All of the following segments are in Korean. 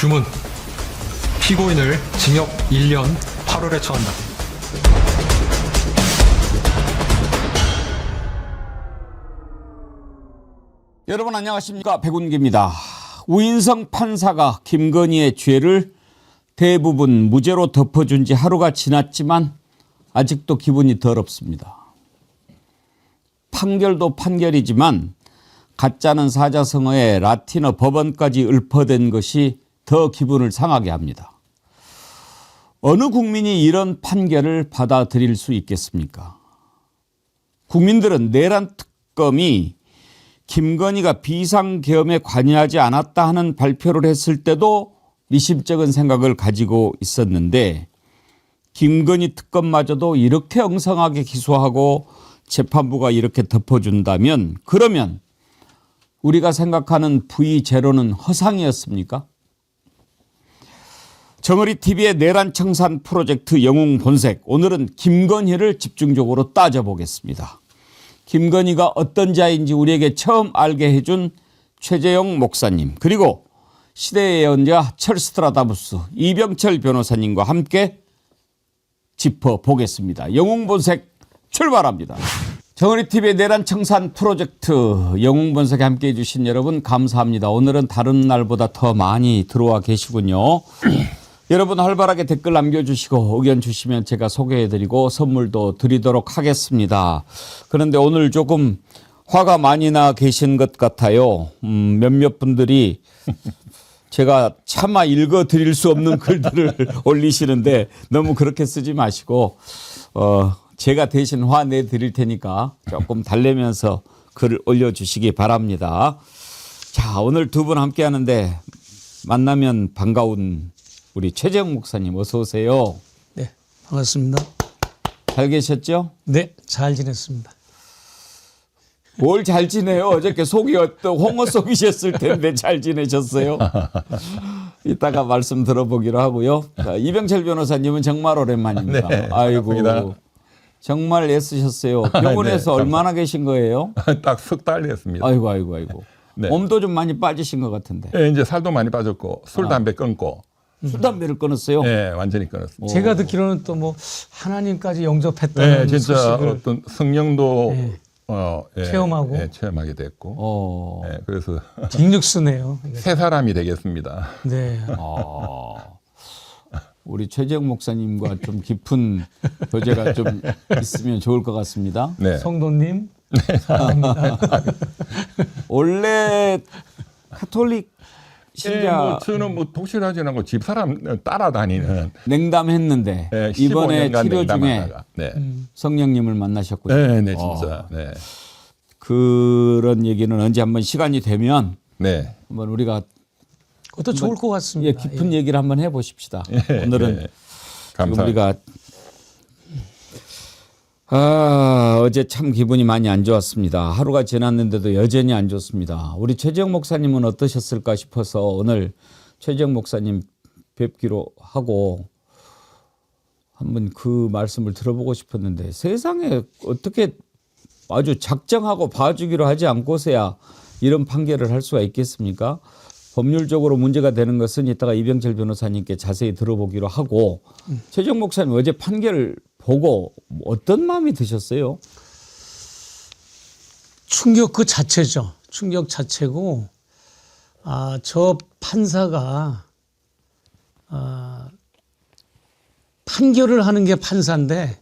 주문. 피고인을 징역 1년 8월에 처한다. 여러분 안녕하십니까, 백운기입니다. 우인성 판사가 김건희의 죄를 대부분 무죄로 덮어준 지 하루가 지났지만 아직도 기분이 더럽습니다. 판결도 판결이지만 가짜는 사자성어에 라틴어 법원까지 읊어댄 것이 더 기분을 상하게 합니다. 어느 국민이 이런 판결을 받아들일 수 있겠습니까? 국민들은 내란 특검이 김건희가 비상계엄에 관여하지 않았다 하는 발표를 했을 때도 미심쩍은 생각을 가지고 있었는데, 김건희 특검마저도 이렇게 엉성하게 기소하고 재판부가 이렇게 덮어준다면, 그러면 우리가 생각하는 V0는 허상이었습니까? 정어리TV의 내란 청산 프로젝트 영웅 본색, 오늘은 김건희를 집중적으로 따져보겠습니다. 김건희가 어떤 자인지 우리에게 처음 알게 해준 최재형 목사님, 그리고 시대의 예언자 철스트라다무스 이병철 변호사님과 함께 짚어보겠습니다. 영웅 본색 출발합니다. 정어리TV의 내란 청산 프로젝트 영웅 본색에 함께해 주신 여러분 감사합니다. 오늘은 다른 날보다 더 많이 들어와 계시군요. 여러분 활발하게 댓글 남겨주시고 의견 주시면 제가 소개해드리고 선물도 드리도록 하겠습니다. 그런데 오늘 조금 화가 많이 나 계신 것 같아요. 몇몇 분들이 제가 차마 읽어드릴 수 없는 글들을 올리시는데 너무 그렇게 쓰지 마시고 제가 대신 화내드릴 테니까 조금 달래면서 글을 올려주시기 바랍니다. 자, 오늘 두 분 함께 하는데 만나면 반가운 우리 최재형 목사님 어서 오세요. 네, 반갑습니다. 잘 계셨죠? 네, 잘 지냈습니다. 뭘 잘 지내요? 어저께 속이 홍어 속이셨을 텐데 잘 지내셨어요? 이따가 말씀 들어보기로 하고요. 자, 이병철 변호사님은 정말 오랜만입니다. 네, 아이고, 반갑습니다. 정말 애쓰셨어요. 병원에서 네, 얼마나 계신 거예요? 딱 석 달 됐습니다. 아이고. 네. 몸도 좀 많이 빠지신 것 같은데. 네, 이제 살도 많이 빠졌고 술 담배 끊고. 술 담배를 끊었어요? 네, 완전히 끊었습니다. 제가 듣기로는 또 뭐 하나님까지 영접했다는 네, 진짜 소식을 어떤 성령도 예, 체험하고. 네, 체험하게 됐고. 네, 그래서 빅뉴스네요. 새 사람이 되겠습니다. 네. 우리 최재형 목사님과 좀 깊은 교제가 좀 있으면 좋을 것 같습니다. 네. 성도님 사랑합니다. 원래 카톨릭 네, 신자 뭐 저는 뭐 독실하지 않고 집사람 따라다니는 냉담했는데 네, 이번에 15년간 치료 중에 냉담하다가. 네. 성령님을 만나셨군요. 네, 진짜. 네. 그런 얘기는 언제 한번 시간이 되면 네. 한번 우리가 그것도 좋을 것 같습니다. 깊은 얘기를 한번 해보십시다. 오늘은 네. 지금 감사합니다. 우리가 어제 참 기분이 많이 안 좋았습니다. 하루가 지났는데도 여전히 안 좋습니다. 우리 최재형 목사님은 어떠셨을까 싶어서 오늘 최재형 목사님 뵙기로 하고 한번 그 말씀을 들어보고 싶었는데, 세상에 어떻게 아주 작정하고 봐주기로 하지 않고서야 이런 판결을 할 수가 있겠습니까? 법률적으로 문제가 되는 것은 이따가 이병철 변호사님께 자세히 들어보기로 하고, 최재형 목사님 어제 판결을 보고 어떤 마음이 드셨어요? 충격 그 자체죠. 충격 자체고, 저 판사가 판결을 하는 게 판사인데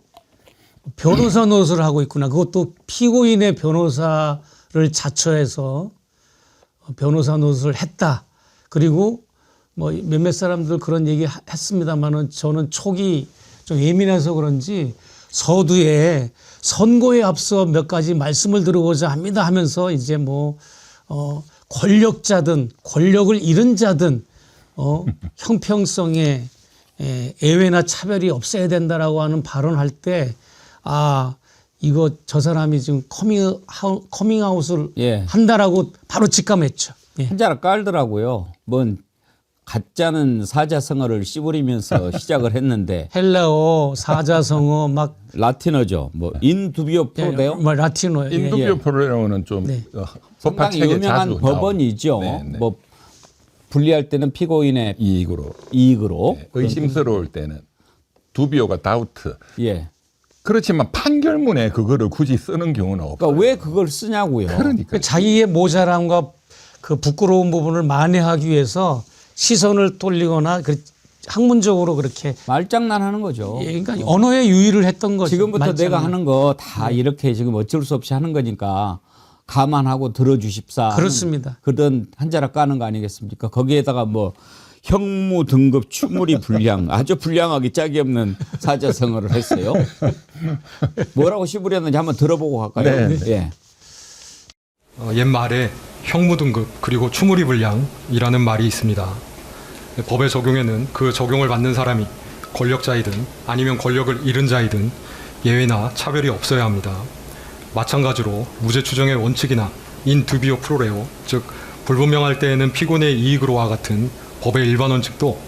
변호사 노릇을 하고 있구나. 그것도 피고인의 변호사를 자처해서 변호사 노릇을 했다. 그리고 뭐 몇몇 사람들 그런 얘기 했습니다만은 저는 촉이 좀 예민해서 그런지 서두에 선고에 앞서 몇 가지 말씀을 드리고자 합니다 하면서 이제 뭐 권력자든 권력을 잃은 자든 형평성에 예외나 차별이 없어야 된다라고 하는 발언할 때 이거 저 사람이 지금 커밍아웃을 한다라고 바로 직감했죠. 예. 한자를 깔더라고요. 뭔 가짜는 사자성어를 씨부리면서 시작을 했는데 헬라어, 사자성어 막 라틴어죠. 뭐 인두비오 프로데요? 뭐 라틴어예요. 인두비오 프로데오는 좀 상당히 법화책에 유명한 자주 법원이죠. 네, 네. 뭐 불리할 때는 피고인의 이익으로. 이익으로. 의심스러울 때는 두비오가 다우트. 예. 그렇지만 판결문에 그거를 굳이 쓰는 경우는 없어요. 그러니까 왜 그걸 쓰냐고요. 그러니까 자기의 모자람과 그 부끄러운 부분을 만회하기 위해서 시선을 돌리거나 학문적으로 그렇게 말장난하는 거죠. 예, 그러니까 언어의 유의를 했던 거죠. 지금부터 말장난. 내가 하는 거 다 이렇게 지금 어쩔 수 없이 하는 거니까 감안하고 들어주십사. 그렇습니다. 그런 한자락 까는 거 아니겠습니까? 거기에다가 뭐 형무 등급 추물이 불량 아주 불량하기 짝이 없는 사자성어를 했어요. 뭐라고 시부렸는지 한번 들어보고 갈까요? 네. 예. 옛말에 형무등급 그리고 추무리불량이라는 말이 있습니다. 법의 적용에는 그 적용을 받는 사람이 권력자이든 아니면 권력을 잃은 자이든 예외나 차별이 없어야 합니다. 마찬가지로 무죄 추정의 원칙이나 인 두비오 프로레오, 즉 불분명할 때에는 피고인의 이익으로와 같은 법의 일반 원칙도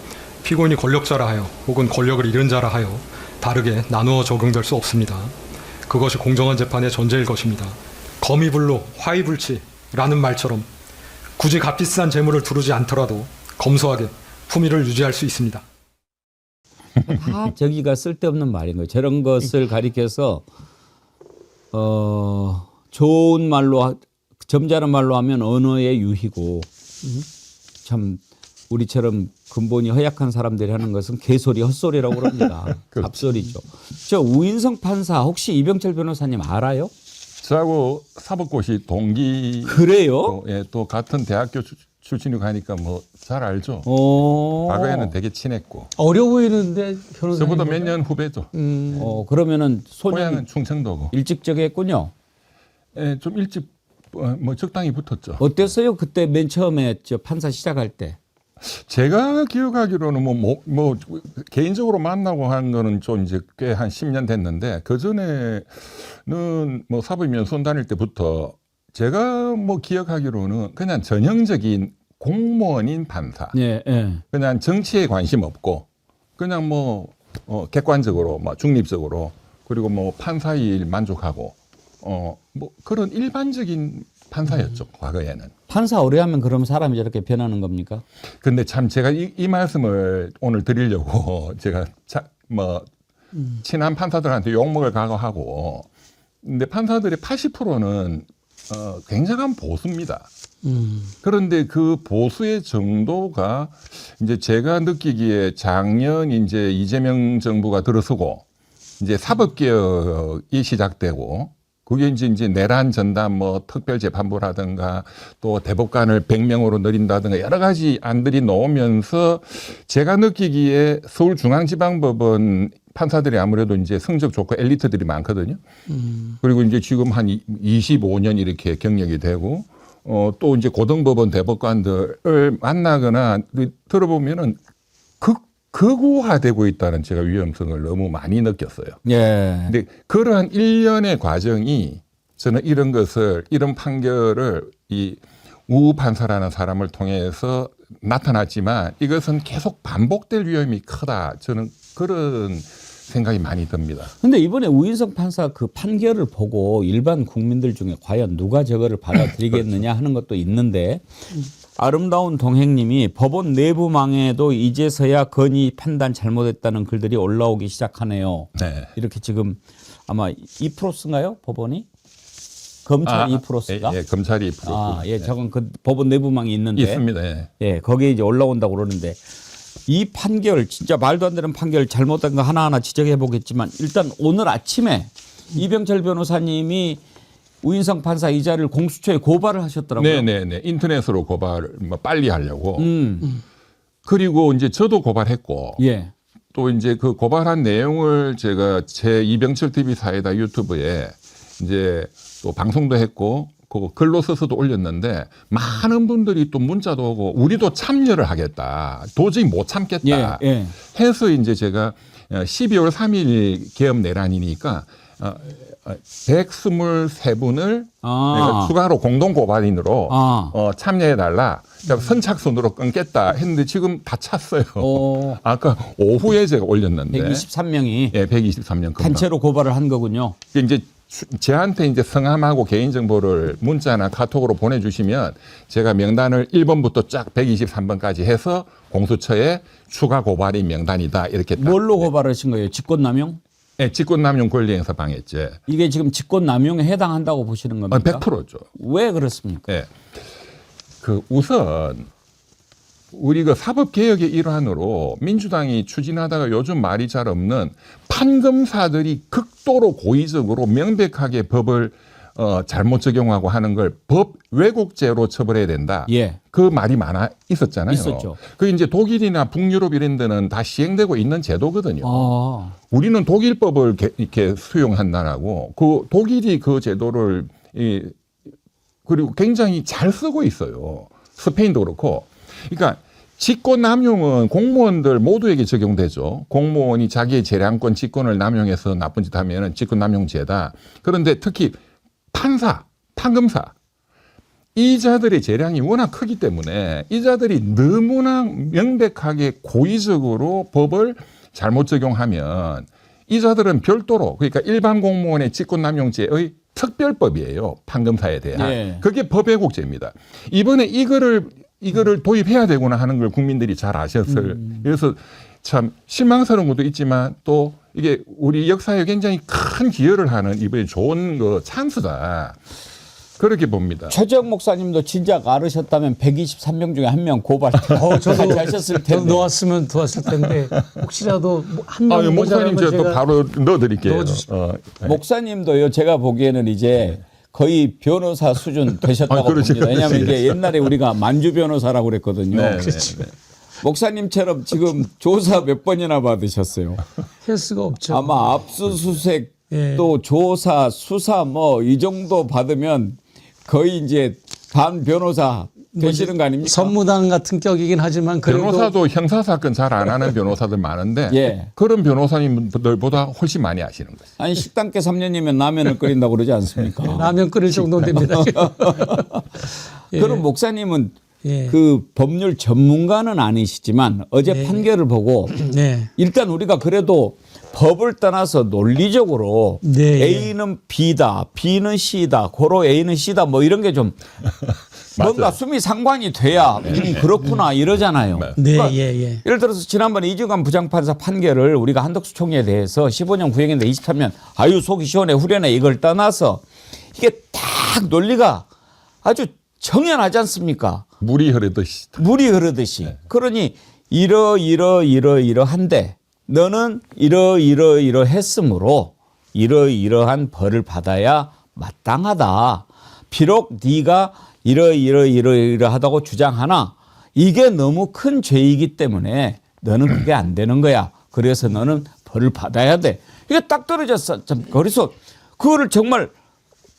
피고인이 권력자라 하여 혹은 권력을 잃은 자라 하여 다르게 나누어 적용될 수 없습니다. 그것이 공정한 재판의 전제일 것입니다. 거미불로 화이불치라는 말처럼 굳이 값비싼 재물을 두르지 않더라도 검소하게 품위를 유지할 수 있습니다. 다 저기가 쓸데없는 말인 거예요. 저런 것을 가리켜서 좋은 말로 점잖은 말로 하면 언어의 유희고 참 우리처럼 근본이 허약한 사람들이 하는 것은 개소리 헛소리라고 그럽니다. 잡소리죠. 저 우인성 판사 혹시 이병철 변호사님 알아요? 저하고 사법고시 동기. 그래요? 예, 또 같은 대학교 출신이고 하니까 뭐 잘 알죠. 오. 과거에는 되게 친했고. 어려 보이는데 변호사님. 저보다 몇 년 후배죠. 그러면은 소년이 고향은 충청도고. 일찍 저기 했군요. 예, 좀 일찍 뭐 적당히 붙었죠. 어땠어요? 그때 맨 처음에 저 판사 시작할 때. 제가 기억하기로는 뭐 개인적으로 만나고 한 거는 좀 이제 꽤 한 10년 됐는데 그 전에는 뭐 사법연수원 다닐 때부터 제가 뭐 기억하기로는 그냥 전형적인 공무원인 판사. 예, 예. 그냥 정치에 관심 없고 그냥 뭐 객관적으로 뭐 중립적으로 그리고 뭐 판사의 일 만족하고 뭐 그런 일반적인 판사였죠. 과거에는. 판사 오래 하면 그럼 사람이 저렇게 변하는 겁니까? 근데 참 제가 이 말씀을 오늘 드리려고 제가 친한 판사들한테 욕먹을 각오하고 근데 판사들의 80%는 굉장한 보수입니다. 그런데 그 보수의 정도가 이제 제가 느끼기에 작년 이제 이재명 정부가 들어서고 이제 사법개혁이 시작되고 그게 이제 내란 전담 뭐 특별재판부라든가 또 대법관을 100명으로 늘린다든가 여러 가지 안들이 나오면서 제가 느끼기에 서울중앙지방법원 판사들이 아무래도 이제 성적 좋고 엘리트들이 많거든요. 그리고 이제 지금 한 25년 이렇게 경력이 되고 또 이제 고등법원 대법관들을 만나거나 들어보면은 극우화되고 있다는 제가 위험성을 너무 많이 느꼈어요. 예. 근데 그러한 일련의 과정이 저는 이런 판결을 이 우 판사라는 사람을 통해서 나타났지만 이것은 계속 반복될 위험이 크다. 저는 그런 생각이 많이 듭니다. 근데 이번에 우인성 판사 그 판결을 보고 일반 국민들 중에 과연 누가 저거를 받아들이겠느냐 하는 것도 있는데 아름다운 동행님이 법원 내부망에도 이제서야 건의 판단 잘못했다는 글들이 올라오기 시작하네요. 네. 이렇게 지금 아마 2%인가요? 법원이? 검찰 2%가? 예, 검찰이 2%. 아, 예, 저건 그 법원 내부망이 있는데. 있습니다. 예. 예, 거기에 이제 올라온다고 그러는데 이 판결 진짜 말도 안 되는 판결 잘못된 거 하나하나 지적해 보겠지만 일단 오늘 아침에 이병철 변호사님이 우인성 판사 이자를 공수처에 고발을 하셨더라고요. 네네네. 인터넷으로 고발을 뭐 빨리 하려고. 그리고 이제 저도 고발했고. 예. 또 이제 그 고발한 내용을 제가 제 이병철 TV 사이다 유튜브에 이제 또 방송도 했고 그 글로 써서도 올렸는데 많은 분들이 또 문자도 오고 우리도 참여를 하겠다. 도저히 못 참겠다. 예, 예. 해서 이제 제가 12월 3일 개업 내란이니까 123분을 내가 추가로 공동 고발인으로 참여해달라. 선착순으로 끊겠다 했는데 지금 다 찼어요. 아까 오후에 제가 올렸는데 123명이 예, 123명 금방. 단체로 고발을 한 거군요. 이제 저한테 이제 성함하고 개인정보를 문자나 카톡으로 보내주시면 제가 명단을 1번부터 쫙 123번까지 해서 공수처에 추가 고발인 명단이다 이렇게 딱. 뭘로 고발하신 거예요? 직권남용? 네, 직권남용 권리행사 방해죄. 이게 지금 직권남용에 해당한다고 보시는 겁니까? 100%죠. 왜 그렇습니까? 네. 그 우선 우리 그 사법개혁의 일환으로 민주당이 추진하다가 요즘 말이 잘 없는 판검사들이 극도로 고의적으로 명백하게 법을 잘못 적용하고 하는 걸 법 왜곡죄로 처벌해야 된다. 예. 그 말이 많아 있었잖아요. 있었죠. 그게 이제 독일이나 북유럽 이런 데는 다 시행되고 있는 제도거든요. 아. 우리는 독일법을 이렇게 수용한다라고 그 독일이 그 제도를 그리고 굉장히 잘 쓰고 있어요. 스페인도 그렇고. 그러니까 직권남용은 공무원들 모두에게 적용되죠. 공무원이 자기의 재량권, 직권을 남용해서 나쁜 짓 하면 직권남용죄다. 그런데 특히 판사, 판검사 이자들의 재량이 워낙 크기 때문에 이자들이 너무나 명백하게 고의적으로 법을 잘못 적용하면 이자들은 별도로 그러니까 일반 공무원의 직권남용죄의 특별법이에요. 판검사에 대한. 네. 그게 법왜곡죄입니다. 이번에 이거를 도입해야 되구나 하는 걸 국민들이 잘 아셨을. 그래서 참 실망스러운 것도 있지만 또 이게 우리 역사에 굉장히 큰 기여를 하는 이번에 좋은 그 찬스다. 그렇게 봅니다. 최재형 목사님도 진작 알으셨다면 123명 중에 한 명 고발 저도 하셨을 저도 텐데. 놓았으면 좋았을 텐데 혹시라도 한 명 목사님 제가 또 바로 넣어드릴게요. 넣어주십시오. 목사님도요. 제가 보기에는 이제 거의 변호사 수준 되셨다고 그렇죠. 봅니다. 왜냐하면 이제 옛날에 우리가 만주 변호사라고 그랬거든요. 네, 그렇죠. 목사님처럼 지금 조사 몇 번이나 받으셨어요? 할 수가 없죠. 아마 압수수색 예. 또 조사 수사 뭐 이 정도 받으면 거의 이제 반 변호사 되시는 거 아닙니까? 선무당 같은 격이긴 하지만 그래도 변호사도 형사사건 잘 안 하는 변호사들 많은데 예. 그런 변호사님들보다 훨씬 많이 아시는 거예요. 아니 식당계 3년이면 라면을 끓인다고 그러지 않습니까? 라면 끓일 정도 됩니다. 예. 그럼 목사님은 예. 그 법률 전문가는 아니시지만 어제 판결을 보고 네. 일단 우리가 그래도 법을 떠나서 논리적으로 네. A는 B다, B는 C다, 고로 A는 C다 뭐 이런 게 좀 뭔가 숨이 상관이 돼야 그렇구나 이러잖아요. 네, 그러니까 예. 예를 들어서 지난번에 이중관 부장판사 판결을 우리가 한덕수 총리에 대해서 15년 구형했는데 23년 아유 속이 시원해 후련해 이걸 떠나서 이게 딱 논리가 아주 정연하지 않습니까? 물이 흐르듯이. 물이 흐르듯이. 그러니 이러한데 너는 이러했으므로 이러한 벌을 받아야 마땅하다. 비록 네가 이러하다고 주장하나 이게 너무 큰 죄이기 때문에 너는 그게 안 되는 거야. 그래서 너는 벌을 받아야 돼. 이게 딱 떨어졌어. 그래서 그거를 정말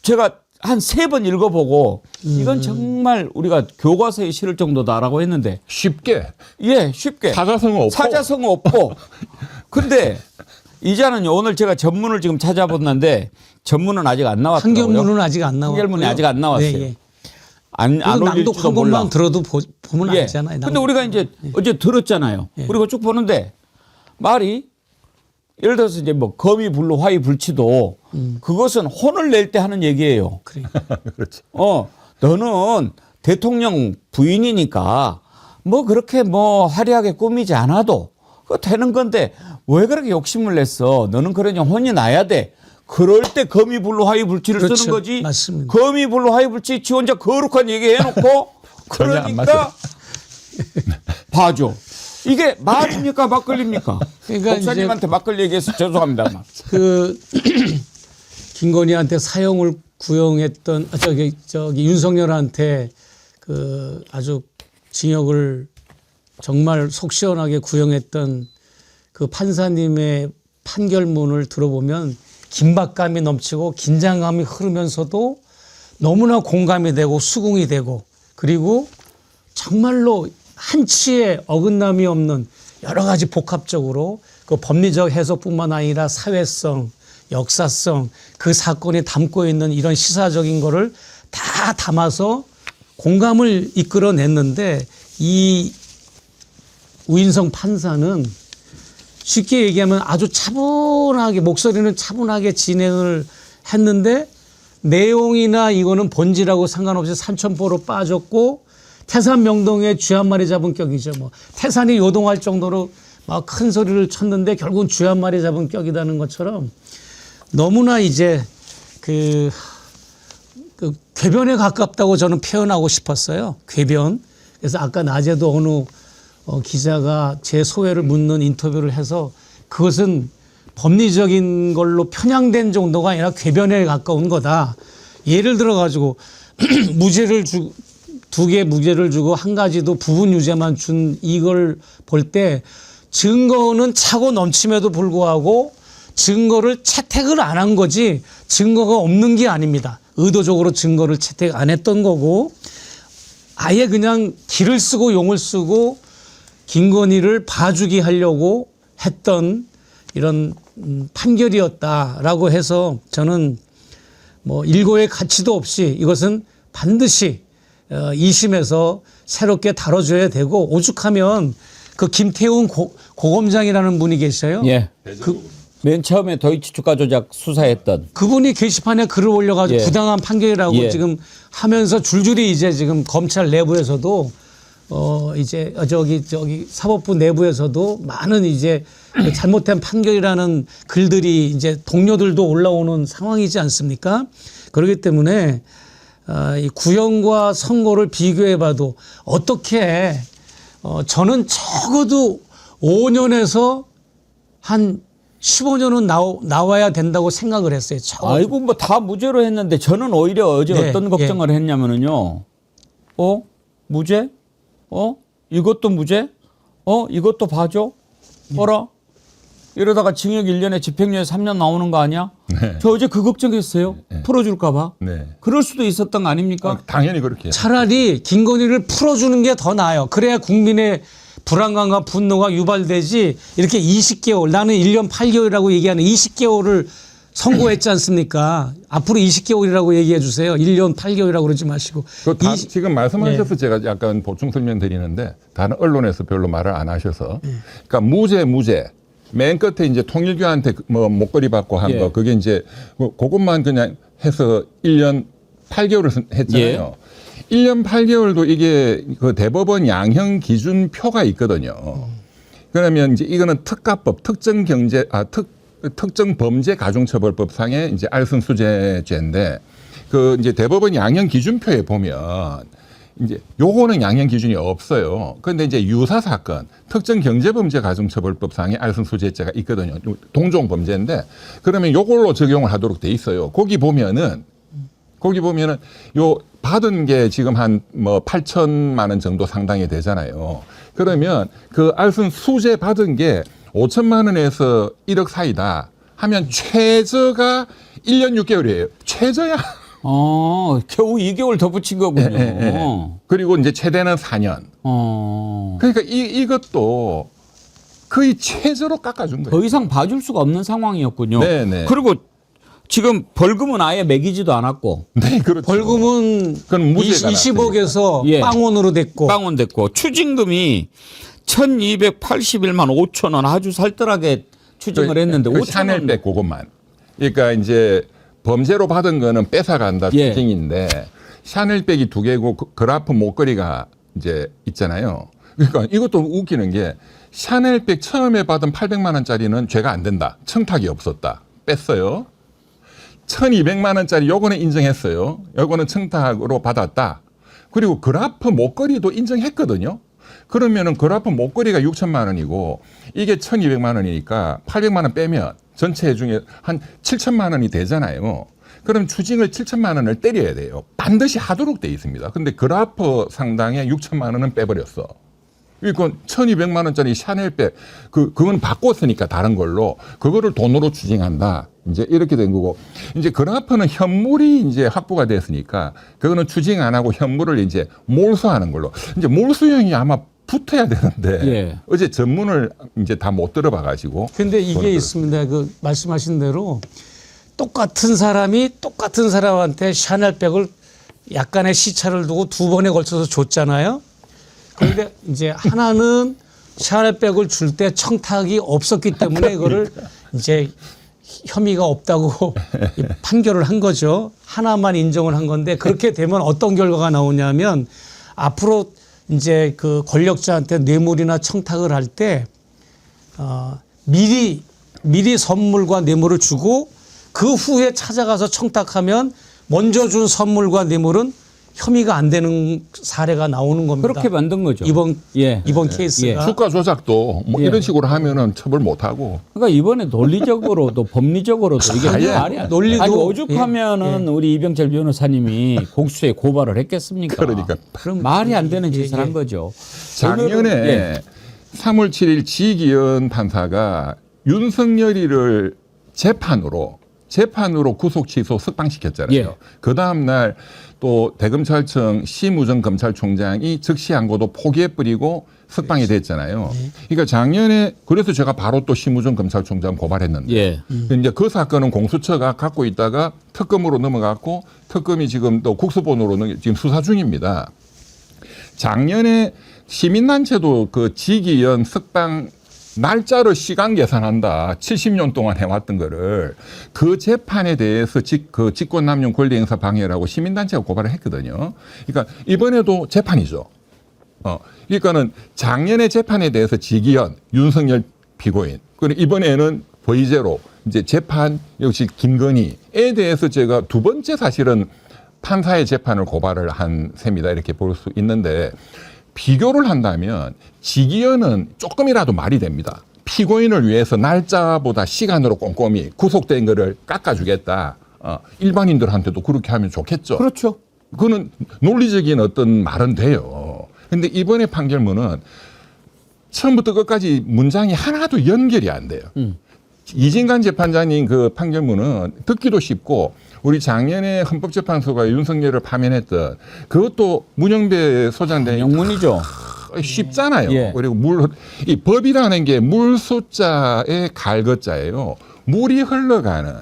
제가 한 3번 읽어보고 이건 정말 우리가 교과서에 실을 정도다라고 했는데 쉽게. 예, 쉽게. 사자성어 없고. 근데 이자는요, 오늘 제가 전문을 지금 찾아봤는데 전문은 아직 안 나왔더라고요. 판결문은 아직 안 나왔고요. 판결문이 아직 안 나왔어요. 네, 예. 안 낭독한 올릴지도 몰라. 것만 들어도 보면 예. 알잖아요. 근데 우리가 이제 어제 들었잖아요. 예. 우리가 쭉 보는데 말이 예를 들어서 이제 뭐 거미 불로 화이 불치도 그것은 혼을 낼 때 하는 얘기예요. 그래. 그렇죠. 너는 대통령 부인이니까 뭐 그렇게 뭐 화려하게 꾸미지 않아도 그거 되는 건데 왜 그렇게 욕심을 냈어? 너는 그러니 혼이 나야 돼. 그럴 때 거미 불로 화이 불치를 그렇죠. 쓰는 거지. 맞습니다. 거미 불로 화이 불치 지 혼자 거룩한 얘기 해놓고 전혀 안 그러니까 봐줘. 이게 말입니까 막걸리입니까? 그러니까 목사님한테 막걸리 얘기해서 죄송합니다만. 그 김건희한테 사형을 구형했던 저기 윤석열한테 그 아주 징역을 정말 속 시원하게 구형했던 그 판사님의 판결문을 들어보면 긴박감이 넘치고 긴장감이 흐르면서도 너무나 공감이 되고 수긍이 되고 그리고 정말로 한치의 어긋남이 없는 여러 가지 복합적으로 그 법리적 해석뿐만 아니라 사회성, 역사성, 그 사건에 담고 있는 이런 시사적인 거를 다 담아서 공감을 이끌어냈는데 이 우인성 판사는 쉽게 얘기하면 아주 차분하게 목소리는 차분하게 진행을 했는데 내용이나 이거는 본질하고 상관없이 삼천포로 빠졌고 태산 명동에 쥐 한 마리 잡은 격이죠. 뭐 태산이 요동할 정도로 막 큰 소리를 쳤는데 결국은 쥐 한 마리 잡은 격이라는 것처럼 너무나 이제 그 궤변에 가깝다고 저는 표현하고 싶었어요. 궤변. 그래서 아까 낮에도 어느 기자가 제 소회를 묻는 인터뷰를 해서 그것은 법리적인 걸로 편향된 정도가 아니라 궤변에 가까운 거다. 예를 들어 가지고 무죄를 두 개 무죄를 주고 한 가지도 부분 유죄만 준 이걸 볼 때 증거는 차고 넘침에도 불구하고 증거를 채택을 안 한 거지 증거가 없는 게 아닙니다. 의도적으로 증거를 채택 안 했던 거고 아예 그냥 기를 쓰고 용을 쓰고 김건희를 봐주기 하려고 했던 이런 판결이었다라고 해서 저는 뭐 일고의 가치도 없이 이것은 반드시 2심에서 새롭게 다뤄줘야 되고 오죽하면 그 김태훈 고검장이라는 분이 계셔요. 예. 맨 처음에 도이치 주가 조작 수사했던 그분이 게시판에 글을 올려가지고 예. 부당한 판결이라고 예. 지금 하면서 줄줄이 이제 지금 검찰 내부에서도 이제 저기 사법부 내부에서도 많은 이제 그 잘못된 판결이라는 글들이 이제 동료들도 올라오는 상황이지 않습니까? 그렇기 때문에 이 구형과 선고를 비교해봐도 어떻게 저는 적어도 5년에서 한 15년은 나와야 된다고 생각을 했어요. 적어도. 아이고 뭐 다 무죄로 했는데 저는 오히려 어제 네, 어떤 걱정을 했냐면은요. 무죄? 이것도 무죄? 이것도 봐줘? 어라? 이러다가 징역 1년에 집행유예 3년 나오는 거 아니야? 네. 저 어제 그 걱정했어요. 네. 풀어줄까 봐. 네. 그럴 수도 있었던 거 아닙니까? 당연히 그렇게. 차라리 김건희를 풀어주는 게 더 나아요. 그래야 국민의 불안감과 분노가 유발되지 이렇게 20개월 나는 1년 8개월이라고 얘기하는 20개월을 선고했지 않습니까? 앞으로 20개월이라고 얘기해 주세요. 1년 8개월이라고 그러지 마시고. 지금 말씀하셔서 제가 약간 보충 설명드리는데 다른 언론에서 별로 말을 안 하셔서 그러니까 무죄 맨 끝에 이제 통일교한테 뭐 목걸이 받고 한 거 예. 그게 이제 그것만 그냥 해서 1년 8개월을 했잖아요. 1년 8개월도 이게 그 대법원 양형 기준표가 있거든요. 그러면 이제 이거는 특가법 특정 범죄 가중처벌법상의 이제 알선수재죄인데 그 이제 대법원 양형 기준표에 보면 이제 요거는 양형 기준이 없어요. 그런데 이제 유사 사건, 특정 경제범죄 가중처벌법상의 알선수재죄가 있거든요. 동종 범죄인데 그러면 요걸로 적용을 하도록 돼 있어요. 거기 보면은 요 받은 게 지금 한 뭐 8천만 원 정도 상당히 되잖아요. 그러면 그 알선 수재 받은 게 5천만 원에서 1억 사이다 하면 최저가 1년 6개월이에요. 최저야. 겨우 2개월 더 붙인 거군요. 예. 그리고 이제 최대는 4년. 그러니까 이것도 거의 최저로 깎아준 거예요. 더 이상 봐줄 수가 없는 상황이었군요. 네네. 그리고 지금 벌금은 아예 매기지도 않않았고 네, 그렇죠. 벌금은 그건 무죄가 20억에서 예. 빵원으로 됐고 빵원됐고 추징금이 1,281만 5천 원 아주 살뜰하게 추징을 했는데 그 5천 샤넬백 그것만. 그러니까 이제 범죄로 받은 거는 뺏어간다 예. 추징인데 샤넬백이 2개고 그라프 목걸이가 이제 있잖아요. 그러니까 이것도 웃기는 게 샤넬백 처음에 받은 800만 원짜리는 죄가 안 된다. 청탁이 없었다. 뺐어요. 1,200만 원짜리 요거는 인정했어요. 요거는 청탁으로 받았다. 그리고 그라프 목걸이도 인정했거든요. 그러면은 그라프 목걸이가 6천만 원이고 이게 1,200만 원이니까 800만 원 빼면 전체 중에 한 7천만 원이 되잖아요. 그럼 추징을 7천만 원을 때려야 돼요. 반드시 하도록 돼 있습니다. 근데 그라프 상당의 6천만 원은 빼버렸어. 이건 1,200만 원짜리 샤넬백 그건 바꿨으니까 다른 걸로 그거를 돈으로 추징한다. 이제 이렇게 된 거고 이제 그라프는 현물이 이제 확보가 됐으니까 그거는 추징 안 하고 현물을 이제 몰수하는 걸로 이제 몰수형이 아마 붙어야 되는데 예. 어제 전문을 이제 다 못 들어봐 가지고 근데 이게 있습니다. 그 말씀하신 대로 똑같은 사람이 똑같은 사람한테 샤넬백을 약간의 시차를 두고 2번에 걸쳐서 줬잖아요. 그런데 이제 하나는 샤넬백을 줄 때 청탁이 없었기 때문에 이거를 이제 혐의가 없다고 판결을 한 거죠. 하나만 인정을 한 건데 그렇게 되면 어떤 결과가 나오냐면 앞으로 이제 그 권력자한테 뇌물이나 청탁을 할 때 미리 선물과 뇌물을 주고 그 후에 찾아가서 청탁하면 먼저 준 선물과 뇌물은 혐의가 안 되는 사례가 나오는 겁니다. 그렇게 만든 거죠. 이번 예. 케이스가 주가 조작도 뭐 예. 이런 식으로 하면은 처벌 못 하고. 그러니까 이번에 논리적으로도 법리적으로도 이게 아니야. 말이 안 돼. 논리도- 아니 오죽하면은 우리 이병철 변호사님이 공수처에 고발을 했겠습니까? 그러니까. 그럼 말이 안 되는 짓을 한 거죠. 작년에 오늘은, 예. 3월 7일 지기현 판사가 윤석열이를 재판으로 구속 취소 석방시켰잖아요. 예. 그 다음 날 또 대검찰청 심우정 검찰총장이 즉시 항고도 포기해버리고 석방이 됐잖아요. 그러니까 작년에 그래서 제가 바로 또 심우정 검찰총장 고발했는데 예. 이제 그 사건은 공수처가 갖고 있다가 특검으로 넘어갔고 특검이 지금 또 국수본으로 지금 수사 중입니다. 작년에 시민단체도 그 지기현 석방 날짜를 시간 계산한다. 70년 동안 해왔던 거를 그 재판에 대해서 그 직권남용 권리행사 방해라고 시민단체가 고발을 했거든요. 그러니까 이번에도 재판이죠. 그러니까는 작년에 재판에 대해서 지기현, 윤석열 피고인, 그리고 이번에는 보이제로 이제 재판 역시 김건희에 대해서 제가 두 번째 사실은 판사의 재판을 고발을 한 셈이다 이렇게 볼 수 있는데 비교를 한다면 지기현은 조금이라도 말이 됩니다. 피고인을 위해서 날짜보다 시간으로 꼼꼼히 구속된 거를 깎아주겠다. 일반인들한테도 그렇게 하면 좋겠죠. 그렇죠. 그거는 논리적인 어떤 말은 돼요. 근데 이번에 판결문은 처음부터 끝까지 문장이 하나도 연결이 안 돼요. 이진관 재판장님 그 판결문은 듣기도 쉽고 우리 작년에 헌법재판소가 윤석열을 파면했던 그것도 문영배 소장장이 영문이죠. 쉽잖아요. 예. 그리고 이 법이라는 게 물소자의 갈것자예요. 물이 흘러가는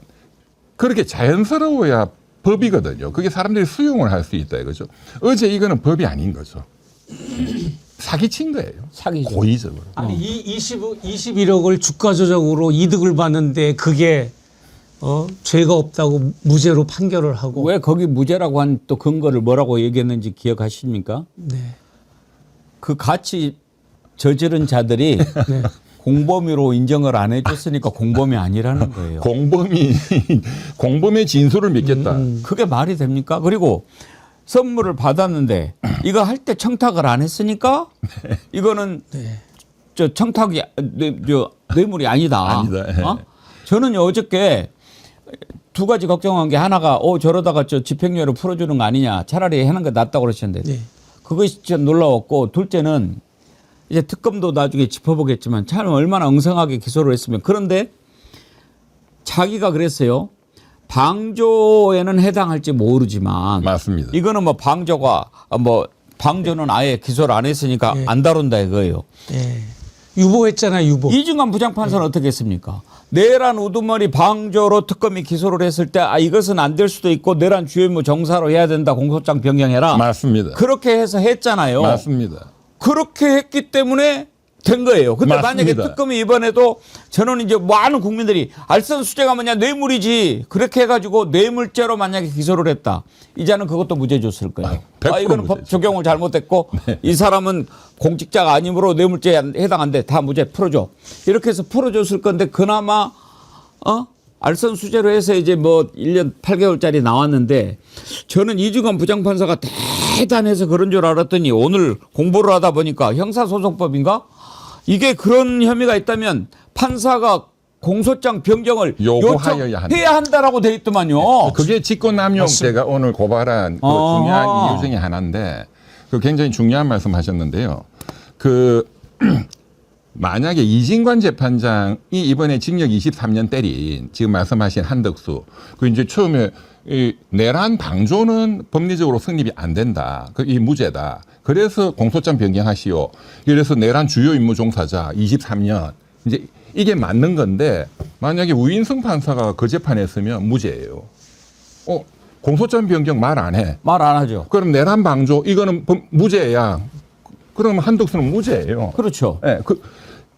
그렇게 자연스러워야 법이거든요. 그게 사람들이 수용을 할 수 있다 이거죠. 어제 이거는 법이 아닌 거죠. 사기친 거예요. 사기죠. 고의적으로. 아니 21억을 주가 조작으로 이득을 봤는데 그게 죄가 없다고 무죄로 판결을 하고 왜 거기 무죄라고 한 또 근거를 뭐라고 얘기했는지 기억하십니까? 네. 그 같이 저지른 자들이 네. 공범으로 인정을 안 해줬으니까 공범이 아니라는 거예요. 공범의 진술을 믿겠다. 그게 말이 됩니까? 그리고 선물을 받았는데 이거 할 때 청탁을 안 했으니까 이거는 저 청탁이 뇌물이 아니다. 아니다. 저는 어저께 두 가지 걱정한 게 하나가 저러다가 저 집행유예로 풀어주는 거 아니냐. 차라리 하는 게 낫다고 그러셨는데 네. 그것이 좀 놀라웠고 둘째는 이제 특검도 나중에 짚어보겠지만 참 얼마나 엉성하게 기소를 했으면 그런데 자기가 그랬어요. 방조에는 해당할지 모르지만 맞습니다. 이거는 뭐 방조는 아예 기소를 안 했으니까 안 다룬다 이거예요. 네. 유보했잖아요, 유보. 이중관 부장판사는 어떻게 했습니까? 내란 우두머리 방조로 특검이 기소를 했을 때 이것은 안 될 수도 있고 내란 주요 임무 정사로 해야 된다. 공소장 변경해라. 맞습니다. 그렇게 해서 했잖아요. 맞습니다. 그렇게 했기 때문에 된 거예요. 근데 만약에 맞습니다. 특검이 이번에도 저는 이제 많은 국민들이 알선수재가 뭐냐 뇌물이지 그렇게 해가지고 뇌물죄로 만약에 기소를 했다. 이자는 그것도 무죄 줬을 거예요. 100% 이거는 법 무죄죠. 적용을 잘못했고 이 사람은 공직자가 아니므로 뇌물죄에 해당한데 다 무죄 풀어줘. 이렇게 해서 풀어줬을 건데 그나마 알선수재로 해서 이제 뭐 1년 8개월짜리 나왔는데 저는 이중관 부장판사가 대단해서 그런 줄 알았더니 오늘 공부를 하다 보니까 형사소송법인가? 이게 그런 혐의가 있다면 판사가 공소장 변경을 요구하여야 한다. 해야 한다라고 돼 있더만요. 그게 직권남용 제가 오늘 고발한 그 중요한 이유 중에 하나인데 그 굉장히 중요한 말씀하셨는데요. 그 만약에 이진관 재판장이 이번에 징역 23년 때린 지금 말씀하신 한덕수 그 이제 처음에 이 내란 방조는 법리적으로 성립이 안 된다. 이 무죄다. 그래서 공소장 변경하시오. 그래서 내란 주요 임무 종사자 23년 이제 이게 맞는 건데 만약에 우인성 판사가 그 재판했으면 무죄예요. 공소장 변경 말 안 해. 말 안 하죠. 그럼 내란 방조 이거는 무죄야. 그럼 한덕수는 무죄예요. 그렇죠. 네,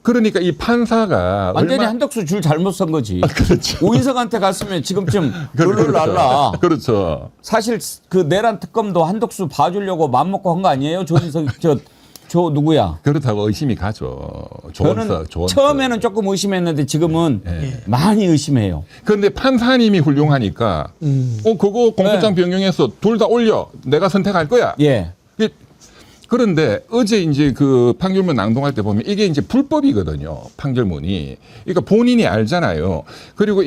그러니까 이 판사가 완전히 한덕수 줄 잘못 선 거지. 그렇죠. 오인석한테 갔으면 지금쯤 룰을 날라. 그렇죠. 사실 그 내란 특검도 한덕수 봐주려고 맘먹고 한 거 아니에요? 조인석 저 누구야? 그렇다고 의심이 가죠. 저는 처음에는 조금 의심했는데 지금은 많이 의심해요. 그런데 판사님이 훌륭하니까 그거 공소장 변경해서 둘 다 올려. 내가 선택할 거야. 예. 그런데 어제 이제 그 판결문 낭독할 때 보면 이게 이제 불법이거든요. 판결문이. 그러니까 본인이 알잖아요. 그리고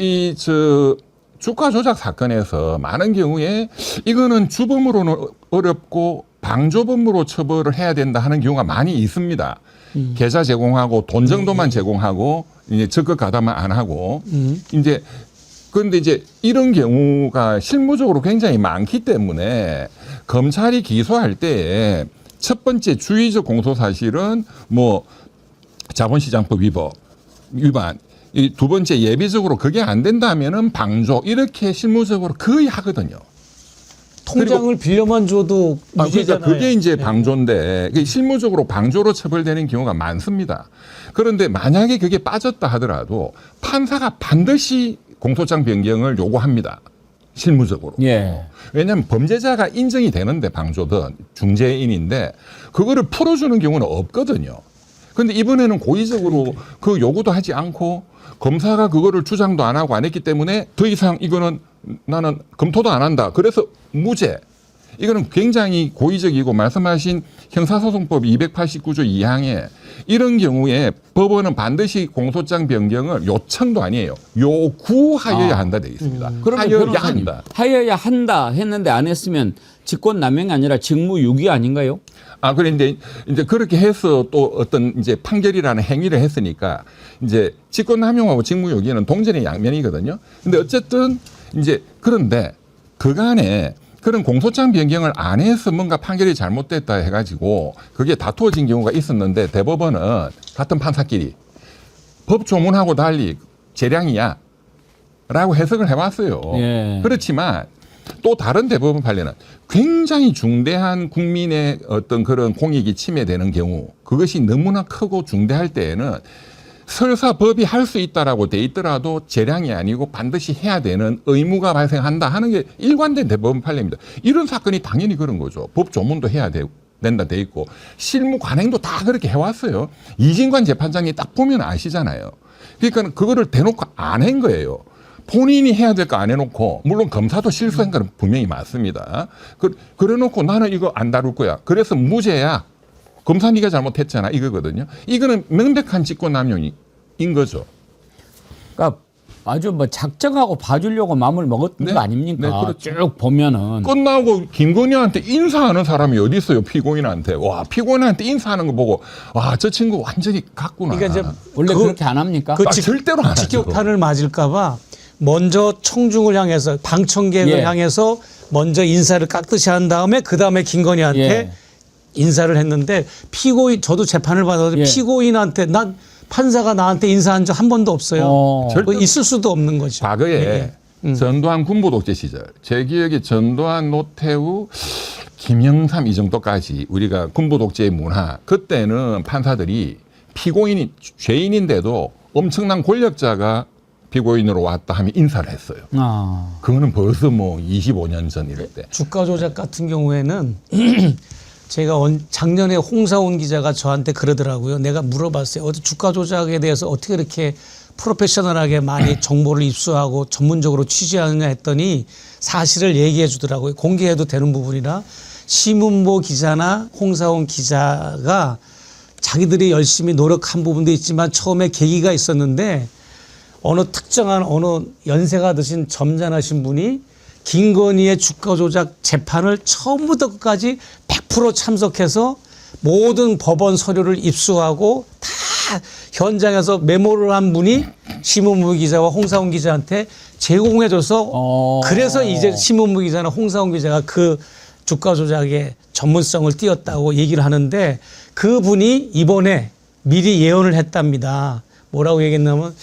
주가 조작 사건에서 많은 경우에 이거는 주범으로는 어렵고 방조범으로 처벌을 해야 된다 하는 경우가 많이 있습니다. 계좌 제공하고 돈 정도만 제공하고 이제 적극 가담을 안 하고 이제 그런데 이제 이런 경우가 실무적으로 굉장히 많기 때문에 검찰이 기소할 때에 첫 번째 주의적 공소 사실은 뭐 자본시장법 위반 이 두 번째 예비적으로 그게 안 된다면은 방조 이렇게 실무적으로 거의 하거든요. 통장을 빌려만 줘도 무죄잖아요. 그러니까 그게 이제 방조인데 실무적으로 방조로 처벌되는 경우가 많습니다. 그런데 만약에 그게 빠졌다 하더라도 판사가 반드시 공소장 변경을 요구합니다. 실무적으로. 예. 왜냐하면 범죄자가 인정이 되는데 방조든 중재인인데 그거를 풀어주는 경우는 없거든요. 그런데 이번에는 고의적으로 그 요구도 하지 않고 검사가 그거를 주장도 안 하고 안 했기 때문에 더 이상 이거는 나는 검토도 안 한다. 그래서 무죄. 이거는 굉장히 고의적이고 말씀하신 형사소송법 289조 2항에 이런 경우에 법원은 반드시 공소장 변경을 요청도 아니에요. 요구하여야 한다 되어 있습니다. 그러면 하여야 변호사님, 한다. 하여야 한다 했는데 안 했으면 직권남용이 아니라 직무유기 아닌가요? 그런데 이제 그렇게 해서 또 어떤 이제 판결이라는 행위를 했으니까 이제 직권남용하고 직무유기는 동전의 양면이거든요. 근데 어쨌든 이제 그런데 그간에 그런 공소장 변경을 안 해서 뭔가 판결이 잘못됐다 해가지고 그게 다투어진 경우가 있었는데 대법원은 같은 판사끼리 법 조문하고 달리 재량이야 라고 해석을 해왔어요. 예. 그렇지만 또 다른 대법원 판례는 굉장히 중대한 국민의 어떤 그런 공익이 침해되는 경우 그것이 너무나 크고 중대할 때에는 설사 법이 할 수 있다라고 돼 있더라도 재량이 아니고 반드시 해야 되는 의무가 발생한다 하는 게 일관된 대법원 판례입니다. 이런 사건이 당연히 그런 거죠. 법 조문도 해야 된다 돼 있고 실무 관행도 다 그렇게 해왔어요. 이진관 재판장이 딱 보면 아시잖아요. 그러니까 그거를 대놓고 안 한 거예요. 본인이 해야 될 거 안 해놓고 물론 검사도 실수한 건 분명히 맞습니다. 그래놓고 나는 이거 안 다룰 거야. 그래서 무죄야. 검사 네가 잘못했잖아 이거거든요. 이거는 명백한 직권남용인 거죠. 그러니까 아주 뭐 작정하고 봐주려고 마음을 먹었던 네. 거 아닙니까? 네, 그렇죠. 쭉 보면은 끝나고 김건희한테 인사하는 사람이 어디 있어요? 피고인한테. 와 피고인한테 인사하는 거 보고 와 저 친구 완전히 갔구나. 그러니까 이제 원래 그렇게 안 합니까? 절대로 안 하죠. 직격탄을 맞을까봐 먼저 청중을 향해서 방청객을 예. 향해서 먼저 인사를 깍듯이 한 다음에 그 다음에 김건희한테 예. 인사를 했는데 피고인 저도 재판을 받아서 예. 피고인한테 난 판사가 나한테 인사한 적 한 번도 없어요. 절대로. 있을 수도 없는 거죠. 과거에 전두환 군부 독재 시절 제 기억에 전두환 노태우 김영삼 이 정도까지 우리가 군부 독재의 문화 그때는 판사들이 피고인이 죄인인데도 엄청난 권력자가 피고인으로 왔다 하면 인사를 했어요. 그거는 벌써 뭐 25년 전 이럴 때. 주가 조작 같은 경우에는 제가 작년에 홍사훈 기자가 저한테 그러더라고요. 내가 물어봤어요. 어디 주가 조작에 대해서 어떻게 이렇게 프로페셔널하게 많이 정보를 입수하고 전문적으로 취재하느냐 했더니 사실을 얘기해 주더라고요. 공개해도 되는 부분이라 시문보 기자나 홍사훈 기자가 자기들이 열심히 노력한 부분도 있지만 처음에 계기가 있었는데 어느 특정한 어느 연세가 드신 점잖으신 분이 김건희의 주가 조작 재판을 처음부터 끝까지 100% 참석해서 모든 법원 서류를 입수하고 다 현장에서 메모를 한 분이 신문부 기자와 홍사훈 기자한테 제공해줘서 그래서 이제 신문부 기자나 홍사훈 기자가 그 주가 조작의 전문성을 띄었다고 얘기를 하는데 그분이 이번에 미리 예언을 했답니다. 뭐라고 얘기했냐면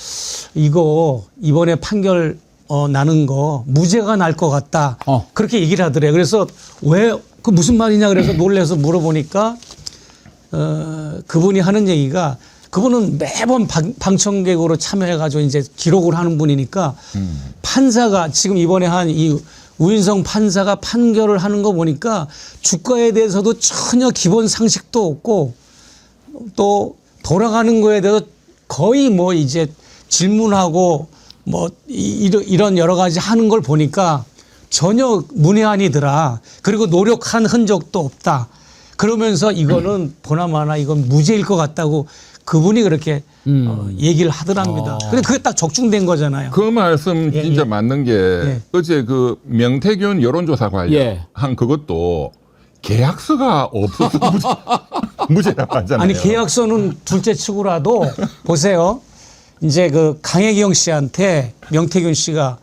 이거 이번에 판결 나는 거 무죄가 날 것 같다. 그렇게 얘기를 하더래요. 그래서 왜 그 무슨 말이냐 그래서 놀래서 물어보니까 그분이 하는 얘기가 그분은 매번 방청객으로 참여해가지고 이제 기록을 하는 분이니까 판사가 지금 이번에 한 이 우인성 판사가 판결을 하는 거 보니까 주가에 대해서도 전혀 기본 상식도 없고 또 돌아가는 거에 대해서 거의 뭐 이제 질문하고 뭐 이런 여러 가지 하는 걸 보니까 전혀 문외한이더라. 그리고 노력한 흔적도 없다. 그러면서 이거는 보나마나 이건 무죄일 것 같다고 그분이 그렇게 얘기를 하더랍니다. 근데 그게 딱 적중된 거잖아요. 그 말씀 진짜 맞는 게 어제 그 명태균 여론조사 관련한 그것도 계약서가 없어서 무죄라고 하잖아요. 아니 계약서는 둘째 치고라도 보세요. 이제 그 강혜경 씨한테 명태균 씨가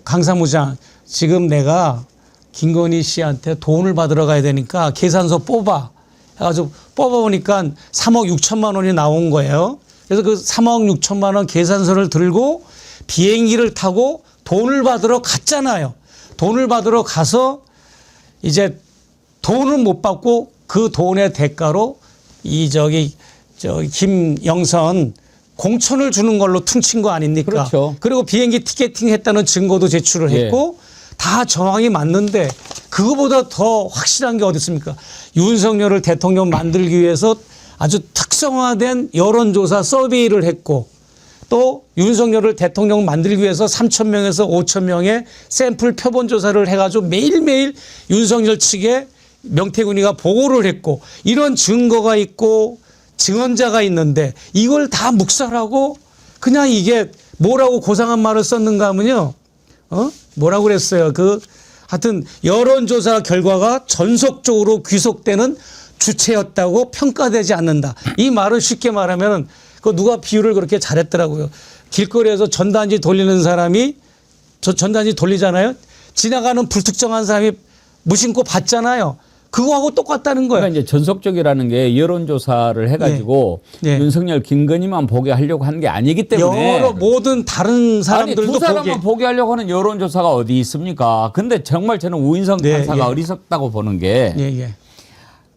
강 사무장 지금 내가 김건희 씨한테 돈을 받으러 가야 되니까 계산서 뽑아 해가지고 뽑아보니까 3억 6천만 원이 나온 거예요. 그래서 그 3억 6천만 원 계산서를 들고 비행기를 타고 돈을 받으러 갔잖아요. 돈을 받으러 가서 이제 돈은 못 받고 그 돈의 대가로 김영선 공천을 주는 걸로 퉁친 거 아닙니까? 그렇죠. 그리고 비행기 티켓팅 했다는 증거도 제출을 했고 다 정황이 맞는데 그거보다 더 확실한 게 어디 있습니까? 윤석열을 대통령 만들기 위해서 아주 특성화된 여론조사 서베이를 했고 또 윤석열을 대통령 만들기 위해서 3,000명에서 5,000명의 샘플 표본 조사를 해가지고 매일매일 윤석열 측에 명태균이가 보고를 했고 이런 증거가 있고 증언자가 있는데 이걸 다 묵살하고 그냥 이게 뭐라고 고상한 말을 썼는가 하면요. 뭐라고 그랬어요. 하여튼 여론조사 결과가 전속적으로 귀속되는 주체였다고 평가되지 않는다. 이 말을 쉽게 말하면 그 누가 비유를 그렇게 잘했더라고요. 길거리에서 전단지 돌리는 사람이 전단지 돌리잖아요. 지나가는 불특정한 사람이 무심코 봤잖아요. 그거하고 똑같다는 거예요. 그러니까 이제 전속적이라는 게 여론조사를 해가지고 윤석열, 김건희만 보게 하려고 하는 게 아니기 때문에 여러 모든 다른 사람들도 아니, 두 사람만 보게 하려고 하는 여론조사가 어디 있습니까? 근데 정말 저는 우인성 판사가 어리석다고 보는 게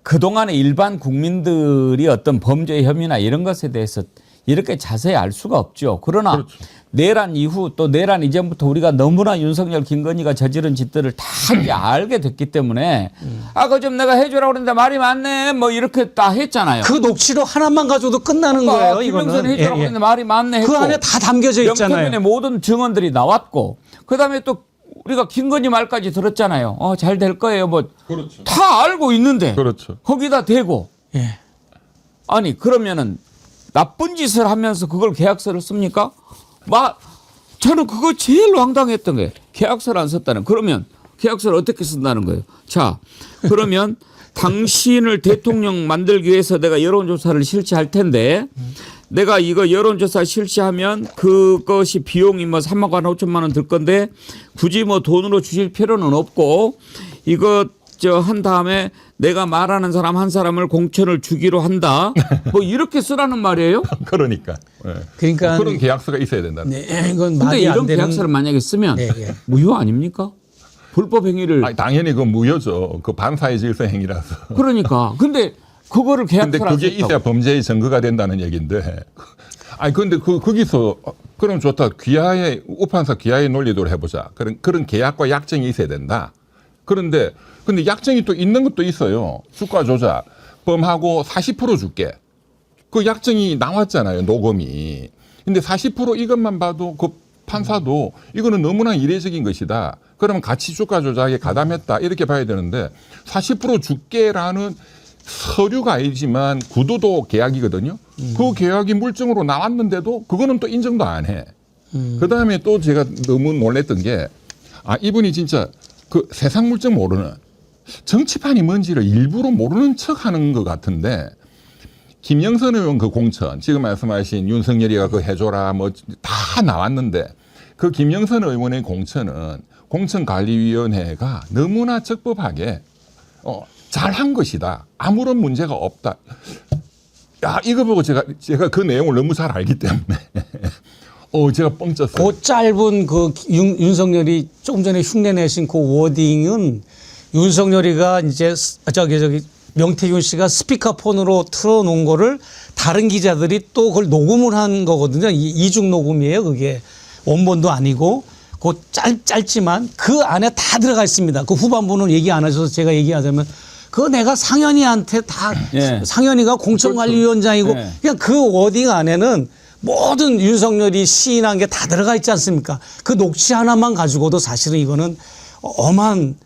그동안에 일반 국민들이 어떤 범죄 혐의나 이런 것에 대해서 이렇게 자세히 알 수가 없죠. 그러나 내란 이후 또 내란 이전부터 우리가 너무나 윤석열, 김건희가 저지른 짓들을 다 이제 알게 됐기 때문에 그거 좀 내가 해주라고 그랬는데 말이 많네 뭐 이렇게 다 했잖아요. 그 녹취록 하나만 가져도 끝나는 거예요. 김영선 해주라고 그랬는데 말이 많네 했고 그 안에 다 담겨져 있잖아요. 명태균의 모든 증언들이 나왔고 그다음에 또 우리가 김건희 말까지 들었잖아요. 잘 될 거예요. 뭐 다 알고 있는데 거기다 대고 아니 그러면은 나쁜 짓을 하면서 그걸 계약서를 씁니까? 저는 그거 제일 황당했던 게 계약서를 안 썼다는. 그러면 계약서를 어떻게 쓴다는 거예요? 자, 그러면 당신을 대통령 만들기 위해서 내가 여론조사를 실시할 텐데 내가 이거 여론조사 실시하면 그것이 비용이 뭐 3만 원, 5천만 원 들 건데 굳이 뭐 돈으로 주실 필요는 없고 이거 한 다음에 내가 말하는 사람 한 사람을 공천을 주기로 한다. 뭐 이렇게 쓰라는 말이에요? 그러니까. 그러니까 그런 계약서가 있어야 된다. 이건 근데 말이 안 이런 되는 계약서를 만약에 쓰면 무효 아닙니까? 불법 행위를. 아니, 당연히 그 무효죠. 그 반사회 질서 행위라서. 그러니까. 근데 그거를 근데 계약서를 그게 있어야 범죄의 증거가 된다는 얘기인데. 아니 근데 거기서 그럼 좋다. 우판사 귀하의 논리대로 해보자. 그런 계약과 약정이 있어야 된다. 근데 약정이 또 있는 것도 있어요. 주가 조작. 범하고 40% 줄게. 그 약정이 나왔잖아요. 녹음이. 근데 40% 이것만 봐도 그 판사도 이거는 너무나 이례적인 것이다. 그러면 같이 주가 조작에 가담했다. 이렇게 봐야 되는데 40% 줄게라는 서류가 아니지만 구두도 계약이거든요. 그 계약이 물증으로 나왔는데도 그거는 또 인정도 안 해. 그다음에 또 제가 너무 놀랬던 게 이분이 진짜 그 세상 물정 모르는 정치판이 뭔지를 일부러 모르는 척하는 것 같은데 김영선 의원 그 공천 지금 말씀하신 윤석열이가 그 해줘라 뭐 다 나왔는데 그 김영선 의원의 공천은 공천관리위원회가 너무나 적법하게 잘한 것이다. 아무런 문제가 없다. 야, 이거 보고 제가 그 내용을 너무 잘 알기 때문에 제가 뻥쳤어요. 그 짧은 그 윤석열이 조금 전에 흉내내신 그 워딩은 윤석열이가 이제 저기 명태균 씨가 스피커폰으로 틀어놓은 거를 다른 기자들이 또 그걸 녹음을 한 거거든요. 이중 녹음이에요. 그게 원본도 아니고 그 짧지만 그 안에 다 들어가 있습니다. 그 후반부는 얘기 안 하셔서 제가 얘기하자면 그거 내가 상현이한테 다 예. 상현이가 공천관리위원장이고 예. 그냥 그 워딩 안에는 모든 윤석열이 시인한 게 다 들어가 있지 않습니까? 그 녹취 하나만 가지고도 사실은 이거는 엄한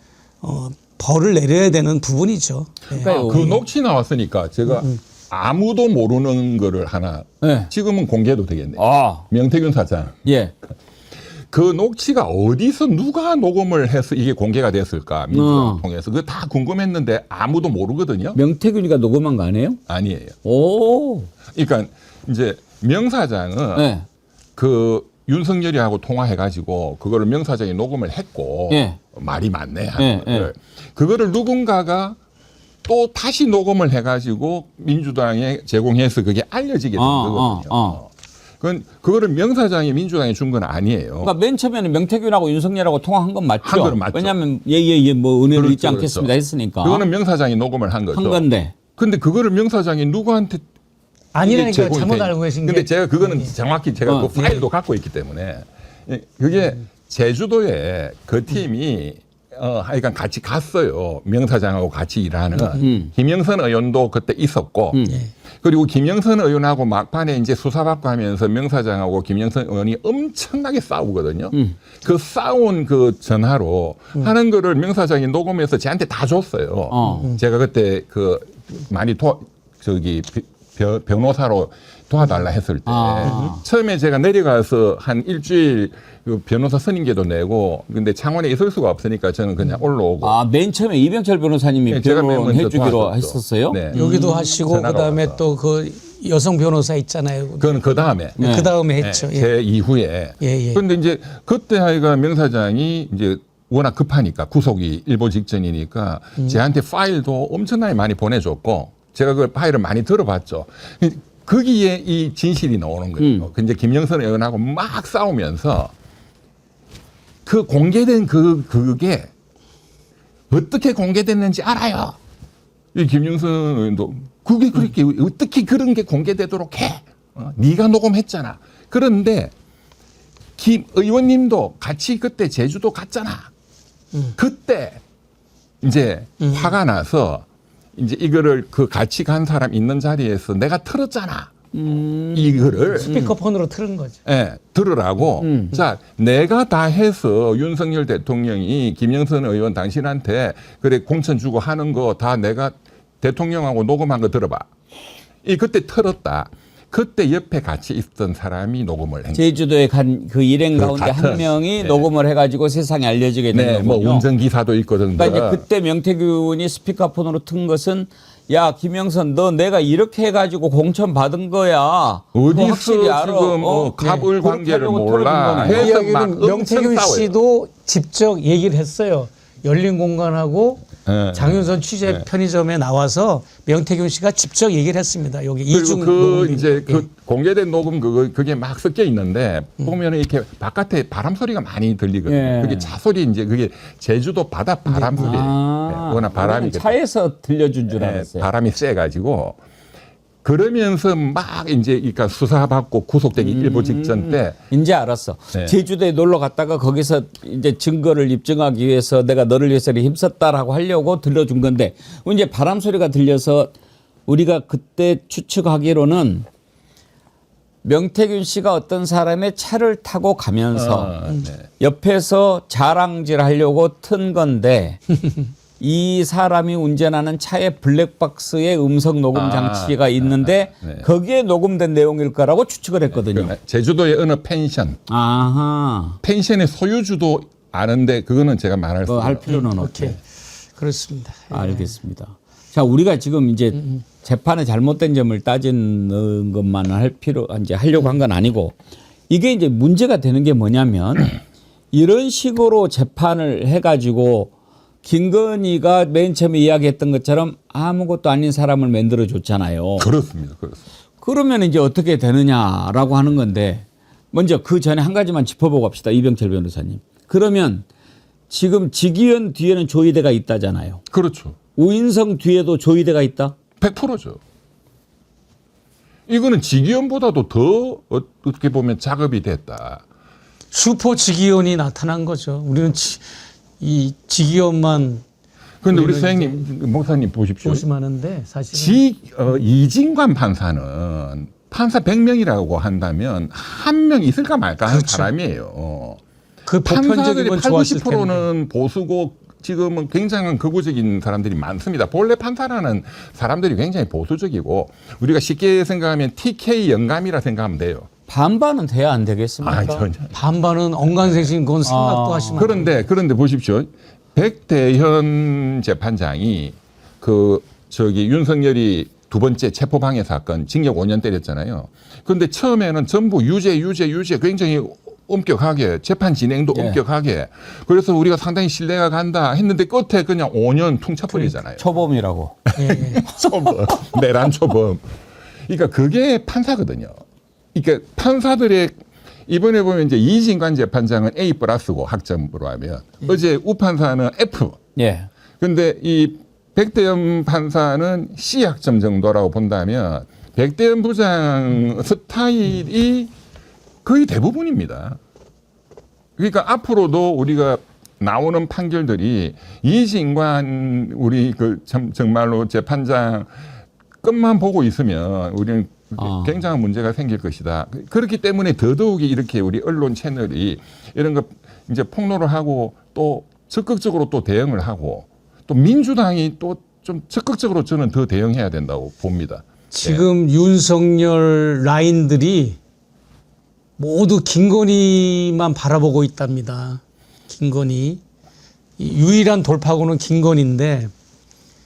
벌을 내려야 되는 부분이죠. 예. 그 녹취 나왔으니까 제가 아무도 모르는 거를 하나 네. 지금은 공개도 되겠네요. 아, 명태균 사장. 예. 그 녹취가 어디서 누가 녹음을 해서 이게 공개가 됐을까 민주당 통해서 그거 다 궁금했는데 아무도 모르거든요. 명태균이가 녹음한 거 아니에요? 아니에요. 오. 그러니까 이제 명 사장은 네. 그 윤석열이하고 통화해가지고 그거를 명 사장이 녹음을 했고 예. 말이 많네. 예, 예. 그거를 누군가가 또 다시 녹음을 해가지고 민주당에 제공해서 그게 알려지게 된 거거든요. 그거를 명 사장이 민주당에 준 건 아니에요. 그러니까 맨 처음에는 명태균하고 윤석열하고 통화한 건 맞죠? 한 거는 맞죠. 왜냐하면 예예예 뭐 은혜를 그렇죠, 잊지 않겠습니다 그렇죠. 했으니까. 그거는 명 사장이 녹음을 한 거죠. 한 건데. 근데 그거를 명 사장이 누구한테 아니라니까 제공이 잘못 돼. 알고 계신 게. 근데 제가 그거는 정확히 제가 그 파일도 갖고 있기 때문에 그게 제주도에 그 팀이 하여간 같이 갔어요. 명 사장하고 같이 일하는 김영선 의원도 그때 있었고 그리고 김영선 의원하고 막판에 이제 수사받고 하면서 명 사장하고 김영선 의원이 엄청나게 싸우거든요. 그 싸운 그 전화로 하는 거를 명 사장이 녹음해서 저한테 다 줬어요. 제가 그때 그 많이 변호사로 도와달라 했을 때 처음에 제가 내려가서 한 일주일 그 변호사 선임계도 내고 근데 창원에 있을 수가 없으니까 저는 그냥 올라오고 아, 맨 처음에 이병철 변호사님이 네, 제가 맨 먼저 변호해 주기로 도와줬죠. 했었어요? 네. 여기도 하시고 전화가 그다음에 와서. 또 그 여성 변호사 있잖아요. 그건 그 다음에 네. 그 다음에 했죠. 예. 제 이후에 예. 그런데 이제 그때 하여간 명 사장이 이제 워낙 급하니까 구속이 일보 직전이니까 제한테 파일도 엄청나게 많이 보내줬고 제가 그 파일을 많이 들어봤죠. 거기에 이 진실이 나오는 거예요. 근데 김영선 의원하고 막 싸우면서 그 공개된 그게 어떻게 공개됐는지 알아요. 이 김영선 의원도 그게 그렇게 어떻게 그런 게 공개되도록 해? 네가 녹음했잖아. 그런데 김 의원님도 같이 그때 제주도 갔잖아. 그때 이제 화가 나서 이제 이거를 그 같이 간 사람 있는 자리에서 내가 틀었잖아. 이거를 스피커폰으로 틀은 거죠. 예, 들으라고. 자, 내가 다 해서 윤석열 대통령이 김영선 의원 당신한테 그래 공천 주고 하는 거 다 내가 대통령하고 녹음한 거 들어봐. 그때 틀었다. 그때 옆에 같이 있던 사람이 녹음을 한 거예요. 제주도에 간 그 일행 그 가운데 같은, 한 명이 네. 녹음을 해가지고 세상에 알려지게 된 네, 뭐 거군요. 운전기사도 있거든. 그러니까 이제 그때 명태균이 스피커폰으로 튼 것은 야 김영선 너 내가 이렇게 해가지고 공천 받은 거야. 그거 어디서 확실히 알아. 지금 갑을 그렇게 관계를 하려고 몰라. 털어준 거네. 이 해서 막 이야기는 엄청 명태균 싸워요. 씨도 직접 얘기를 했어요. 열린 공간하고 네. 장윤선 취재 편의점에 나와서 명태균 씨가 직접 얘기를 했습니다. 여기 그리고 이중 그 녹음이. 이제 예. 그 공개된 녹음 그게 막 섞여 있는데 보면 이렇게 바깥에 바람 소리가 많이 들리거든요. 예. 그게 차 소리 이제 그게 제주도 바다 바람 소리. 워낙 바람이 차에서 들려준 줄 예, 알았어요. 바람이 세가지고 그러면서 막 이제 그러니까 수사받고 구속되기 일보 직전 때 이제 알았어. 네. 제주도에 놀러 갔다가 거기서 이제 증거를 입증하기 위해서 내가 너를 위해서 힘썼다라고 하려고 들려준 건데 이제 바람 소리가 들려서 우리가 그때 추측하기로는 명태균 씨가 어떤 사람의 차를 타고 가면서 옆에서 자랑질 하려고 튼 건데 이 사람이 운전하는 차에 블랙박스에 음성 녹음 장치가 있는데 네. 거기에 녹음된 내용일 거라고 추측을 했거든요. 제주도의 어느 펜션 아하. 펜션의 소유주도 아는데 그거는 제가 말할 수 그거 할 없어요. 필요는 오케이. 없죠. 그렇습니다. 알겠습니다. 자, 우리가 지금 이제 재판의 잘못된 점을 따지는 것만 이제 하려고 한 건 아니고 이게 이제 문제가 되는 게 뭐냐면 이런 식으로 재판을 해가지고 김건희가 맨 처음에 이야기했던 것처럼 아무것도 아닌 사람을 만들어줬잖아요. 그렇습니다. 그렇습니다. 그러면 이제 어떻게 되느냐라고 하는 건데 먼저 그 전에 한 가지만 짚어보고 합시다. 이병철 변호사님. 그러면 지금 직위원 뒤에는 조이대가 있다잖아요. 그렇죠. 우인성 뒤에도 조이대가 있다? 100%죠. 이거는 직위원보다도 더 어떻게 보면 작업이 됐다. 슈퍼 직위원이 나타난 거죠. 우리는 이 직위원만 그런데 우리 우리는 선생님, 목사님 보십시오. 조심하는데 사실은 이진관 판사는 판사 100명이라고 한다면 한 명 있을까 말까 하는 그렇죠. 사람이에요. 그 판사들이 보편적인 건 8, 좋았을 텐데. 90%는 보수고 지금은 굉장한 극우적인 사람들이 많습니다. 본래 판사라는 사람들이 굉장히 보수적이고 우리가 쉽게 생각하면 TK 영감이라 생각하면 돼요. 반반은 돼야 안 되겠습니까? 전혀. 반반은 엉간생신 그건 생각도 하시면 안 돼요. 그런데 보십시오. 백대현 재판장이 윤석열이 두 번째 체포방해 사건 징역 5년 때렸잖아요. 그런데 처음에는 전부 유죄 굉장히 엄격하게 재판 진행도 예. 엄격하게 그래서 우리가 상당히 신뢰가 간다 했는데 끝에 그냥 5년 퉁쳐버리잖아요. 초범이라고. 초범, 내란 초범. 그러니까 그게 판사거든요. 그러니까 판사들의 이번에 보면 이제 이진관 재판장은 A 플러스고 학점으로 하면 어제 우 판사는 F. 예. 근데 이 백대현 판사는 C 학점 정도라고 본다면 백대현 부장 스타일이 거의 대부분입니다. 그러니까 앞으로도 우리가 나오는 판결들이 이진관 우리 정말로 재판장 끝만 보고 있으면 우리는 굉장한 문제가 생길 것이다. 그렇기 때문에 더더욱이 이렇게 우리 언론 채널이 이런 거 이제 폭로를 하고 또 적극적으로 또 대응을 하고 또 민주당이 또 좀 적극적으로 저는 더 대응해야 된다고 봅니다. 지금 윤석열 라인들이 모두 김건희만 바라보고 있답니다. 김건희. 이 유일한 돌파구는 김건희인데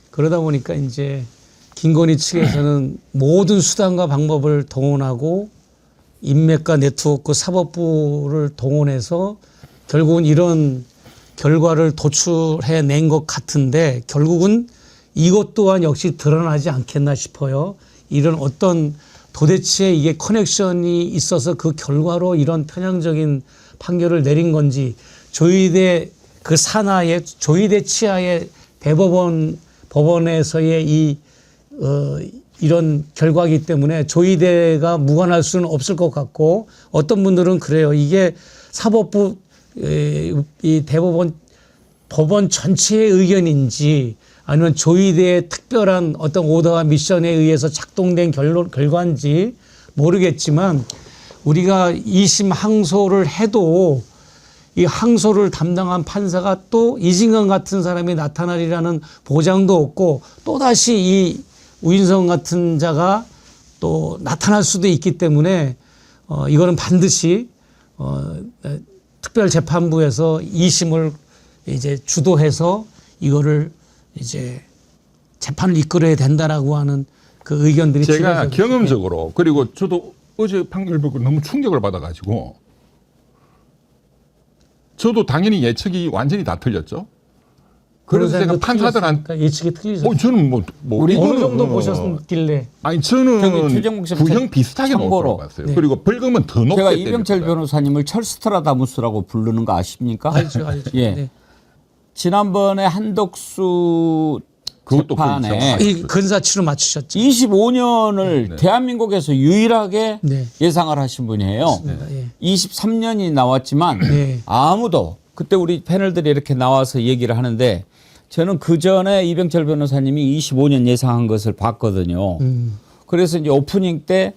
그러다 보니까 이제 김건희 측에서는 모든 수단과 방법을 동원하고 인맥과 네트워크 사법부를 동원해서 결국은 이런 결과를 도출해낸 것 같은데 결국은 이것 또한 역시 드러나지 않겠나 싶어요. 이런 어떤 도대체 이게 커넥션이 있어서 그 결과로 이런 편향적인 판결을 내린 건지 조이대 그 산하의 조이대 치하의 법원에서의 이런 결과이기 때문에 조이대가 무관할 수는 없을 것 같고 어떤 분들은 그래요. 이게 사법부 이 대법원 법원 전체의 의견인지 아니면 조이대의 특별한 어떤 오더와 미션에 의해서 작동된 결과인지 모르겠지만 우리가 2심 항소를 해도 이 항소를 담당한 판사가 또 이진관 같은 사람이 나타나리라는 보장도 없고 또다시 이 우인성 같은 자가 또 나타날 수도 있기 때문에 이거는 반드시 특별재판부에서 2심을 이제 주도해서 이거를 이제 재판을 이끌어야 된다라고 하는 그 의견들이 제가 지켜져요. 경험적으로 그리고 저도 어제 판결 보고 너무 충격을 받아가지고 저도 당연히 예측이 완전히 다 틀렸죠. 그래서 제가 판사들한테 예측이 틀리죠. 저는 우리 어느 정도 보셨길래 아니 저기 저는 최정국 씨 구형 비슷하게 참고로. 나올 줄 알았어요. 그리고 벌금은 더 높게 제가 때릴 이병철 거다. 변호사님을 철스트라다무스라고 부르는 거 아십니까? 알죠. 예. 네. 지난번에 한덕수 그것도 재판에 거의 이 근사치로 맞추셨죠. 25년을 대한민국에서 유일하게 네. 예상을 하신 분이에요. 예. 23년이 나왔지만 네. 아무도 그때 우리 패널들이 이렇게 나와서 얘기를 하는데 저는 그 전에 이병철 변호사님이 25년 예상한 것을 봤거든요. 그래서 이제 오프닝 때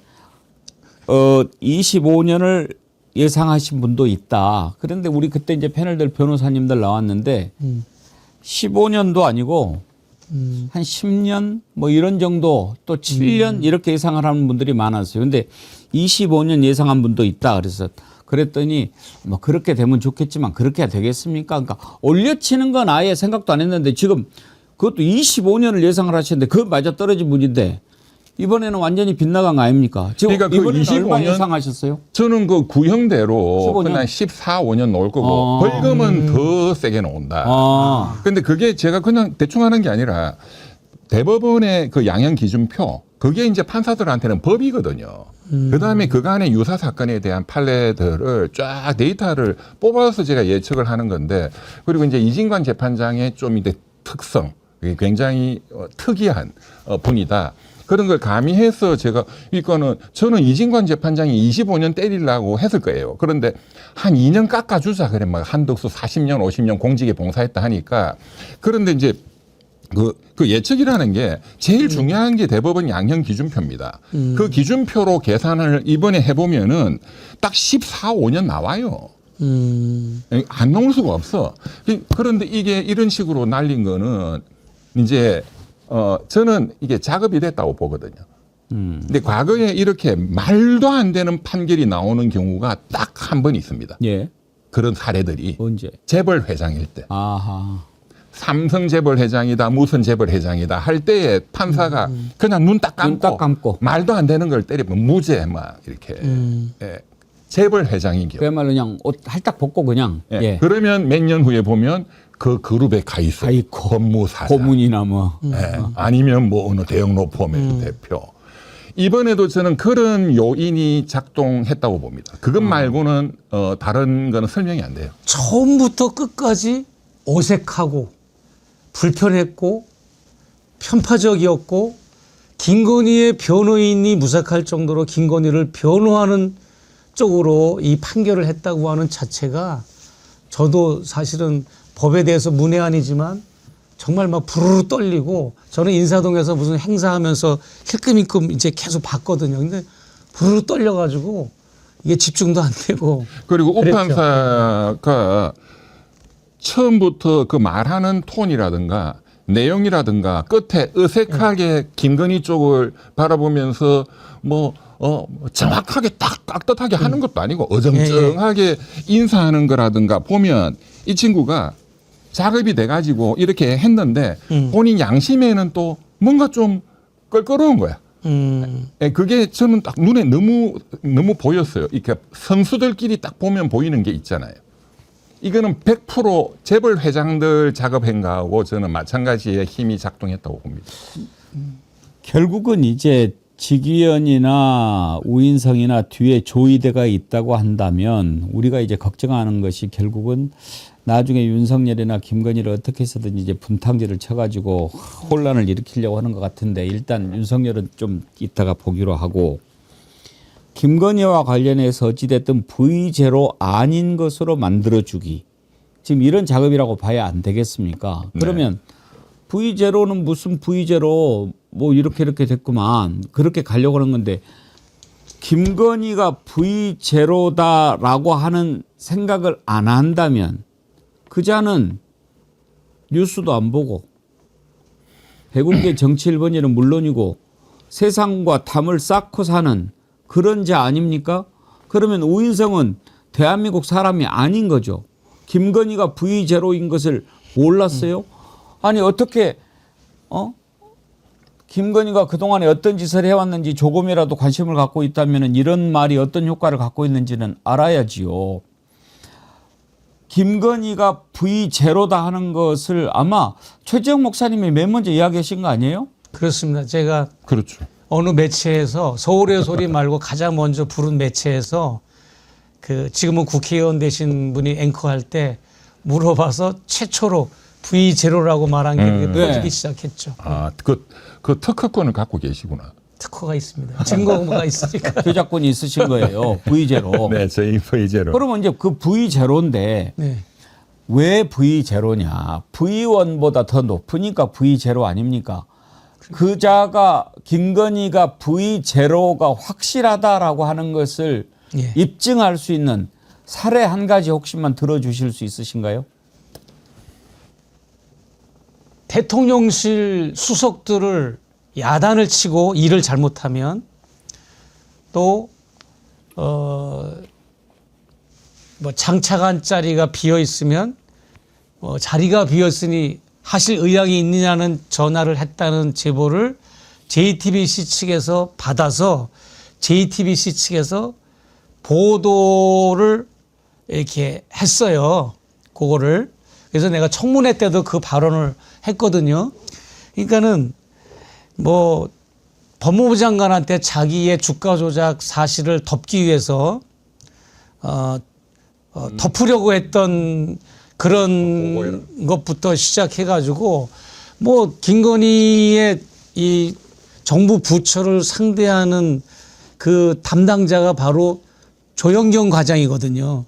25년을 예상하신 분도 있다. 그런데 우리 그때 이제 패널들 변호사님들 나왔는데 15년도 아니고 한 10년 뭐 이런 정도 또 7년 이렇게 예상을 하는 분들이 많았어요. 근데 25년 예상한 분도 있다. 그래서 그랬더니 뭐 그렇게 되면 좋겠지만 그렇게 되겠습니까? 그러니까 올려치는 건 아예 생각도 안 했는데 지금 그것도 25년을 예상을 하시는데 그거 맞아 떨어진 분인데 이번에는 완전히 빗나간 거 아닙니까? 지금 그러니까 그 이번에는 얼마 25년 예상하셨어요? 저는 그 구형대로 15년? 그냥 14, 5년 나올 거고 벌금은 더 세게 나온다. 아, 근데 그게 제가 그냥 대충 하는 게 아니라 대법원의 그 양형 기준표 그게 이제 판사들한테는 법이거든요. 그다음에 그간의 유사 사건에 대한 판례들을 쫙 데이터를 뽑아서 제가 예측을 하는 건데 그리고 이제 이진관 재판장의 좀 이제 특성 굉장히 특이한 분이다. 그런 걸 가미해서 제가 이거는 저는 이진관 재판장이 25년 때리려고 했을 거예요. 그런데 한 2년 깎아주자 그래 막 한덕수 40년 50년 공직에 봉사했다 하니까 그런데 이제 그 예측이라는 게 제일 중요한 게 대법원 양형 기준표입니다. 그 기준표로 계산을 이번에 해보면은 딱 14, 5년 나와요. 안 나올 수가 없어. 그런데 이게 이런 식으로 날린 거는 이제 저는 이게 작업이 됐다고 보거든요. 근데 과거에 이렇게 말도 안 되는 판결이 나오는 경우가 딱 한 번 있습니다. 예. 그런 사례들이 언제? 재벌 회장일 때. 아하. 삼성 재벌 회장이다, 무슨 재벌 회장이다 할 때에 판사가 그냥 눈 딱 감고 말도 안 되는 걸 때리면 무죄 막 이렇게 예. 재벌 회장인 경우. 그야말로 그냥 옷 할딱 벗고 그냥. 예. 예. 그러면 몇 년 후에 보면 그 그룹에 가 있어요. 법무사장. 고문이나 뭐. 예. 아니면 뭐 어느 대형 로펌의 대표. 이번에도 저는 그런 요인이 작동했다고 봅니다. 그것 말고는 다른 거는 설명이 안 돼요. 처음부터 끝까지 어색하고 불편했고 편파적이었고 김건희의 변호인이 무색할 정도로 김건희를 변호하는 쪽으로 이 판결을 했다고 하는 자체가 저도 사실은 법에 대해서 문외한이지만 정말 막 부르르 떨리고 저는 인사동에서 무슨 행사하면서 힐끔힐끔 이제 계속 봤거든요. 근데 부르르 떨려가지고 이게 집중도 안 되고. 그리고 우 그랬죠. 판사가 처음부터 그 말하는 톤이라든가 내용이라든가 끝에 어색하게 김건희 쪽을 바라보면서 정확하게 딱 깍듯하게 하는 것도 아니고 어정쩡하게 인사하는 거라든가 보면 이 친구가 작업이 돼가지고 이렇게 했는데 본인 양심에는 또 뭔가 좀 껄끄러운 거야. 그게 저는 딱 눈에 너무 보였어요. 이렇게 선수들끼리 딱 보면 보이는 게 있잖아요. 이거는 100% 재벌 회장들 작업한 거하고 저는 마찬가지의 힘이 작동했다고 봅니다. 결국은 이제 직위원이나 우인성이나 뒤에 조이대가 있다고 한다면 우리가 이제 걱정하는 것이 결국은 나중에 윤석열이나 김건희를 어떻게 해서든 이제 분탕질을 쳐가지고 혼란을 일으키려고 하는 것 같은데 일단 윤석열은 좀 이따가 보기로 하고 김건희와 관련해서 어찌됐든 V제로 아닌 것으로 만들어주기. 지금 이런 작업이라고 봐야 안 되겠습니까? 그러면 V제로는 무슨 V제로 뭐 이렇게 됐구만. 그렇게 가려고 하는 건데 김건희가 V제로다라고 하는 생각을 안 한다면 그자는 뉴스도 안 보고 백운계 정치 1번지는 물론이고 세상과 담을 쌓고 사는 그런 자 아닙니까? 그러면 우인성은 대한민국 사람이 아닌 거죠. 김건희가 V제로인 것을 몰랐어요? 아니 어떻게 김건희가 그동안에 어떤 짓을 해왔는지 조금이라도 관심을 갖고 있다면 이런 말이 어떤 효과를 갖고 있는지는 알아야지요. 김건희가 V제로다 하는 것을 아마 최재형 목사님이 맨 먼저 이야기하신 거 아니에요? 그렇습니다. 제가 그렇죠. 어느 매체에서 서울의 소리 말고 가장 먼저 부른 매체에서 그 지금은 국회의원 되신 분이 앵커할 때 물어봐서 최초로 V0라고 말한 게 퍼지기 시작했죠. 아, 그 특허권을 갖고 계시구나. 특허가 있습니다. 증거가 있으니까. 저작권이 있으신 거예요. V제로. 네, 저희 V제로. 그러면 이제 그 V제로인데 네. 왜 V0냐. V1보다 더 높으니까 V0 아닙니까? 그자가 김건희가 V0가 확실하다라고 하는 것을 예. 입증할 수 있는 사례 한 가지 혹시만 들어주실 수 있으신가요? 대통령실 수석들을 야단을 치고 일을 잘못하면 또 장차관 자리가 비어 있으면 자리가 비었으니 하실 의향이 있느냐는 전화를 했다는 제보를 JTBC 측에서 받아서 JTBC 측에서 보도를 이렇게 했어요. 그거를. 그래서 내가 청문회 때도 그 발언을 했거든요. 그러니까는 뭐 법무부 장관한테 자기의 주가 조작 사실을 덮기 위해서 덮으려고 했던 그런 것부터 시작해가지고 뭐 김건희의 이 정부 부처를 상대하는 그 담당자가 바로 조영경 과장이거든요.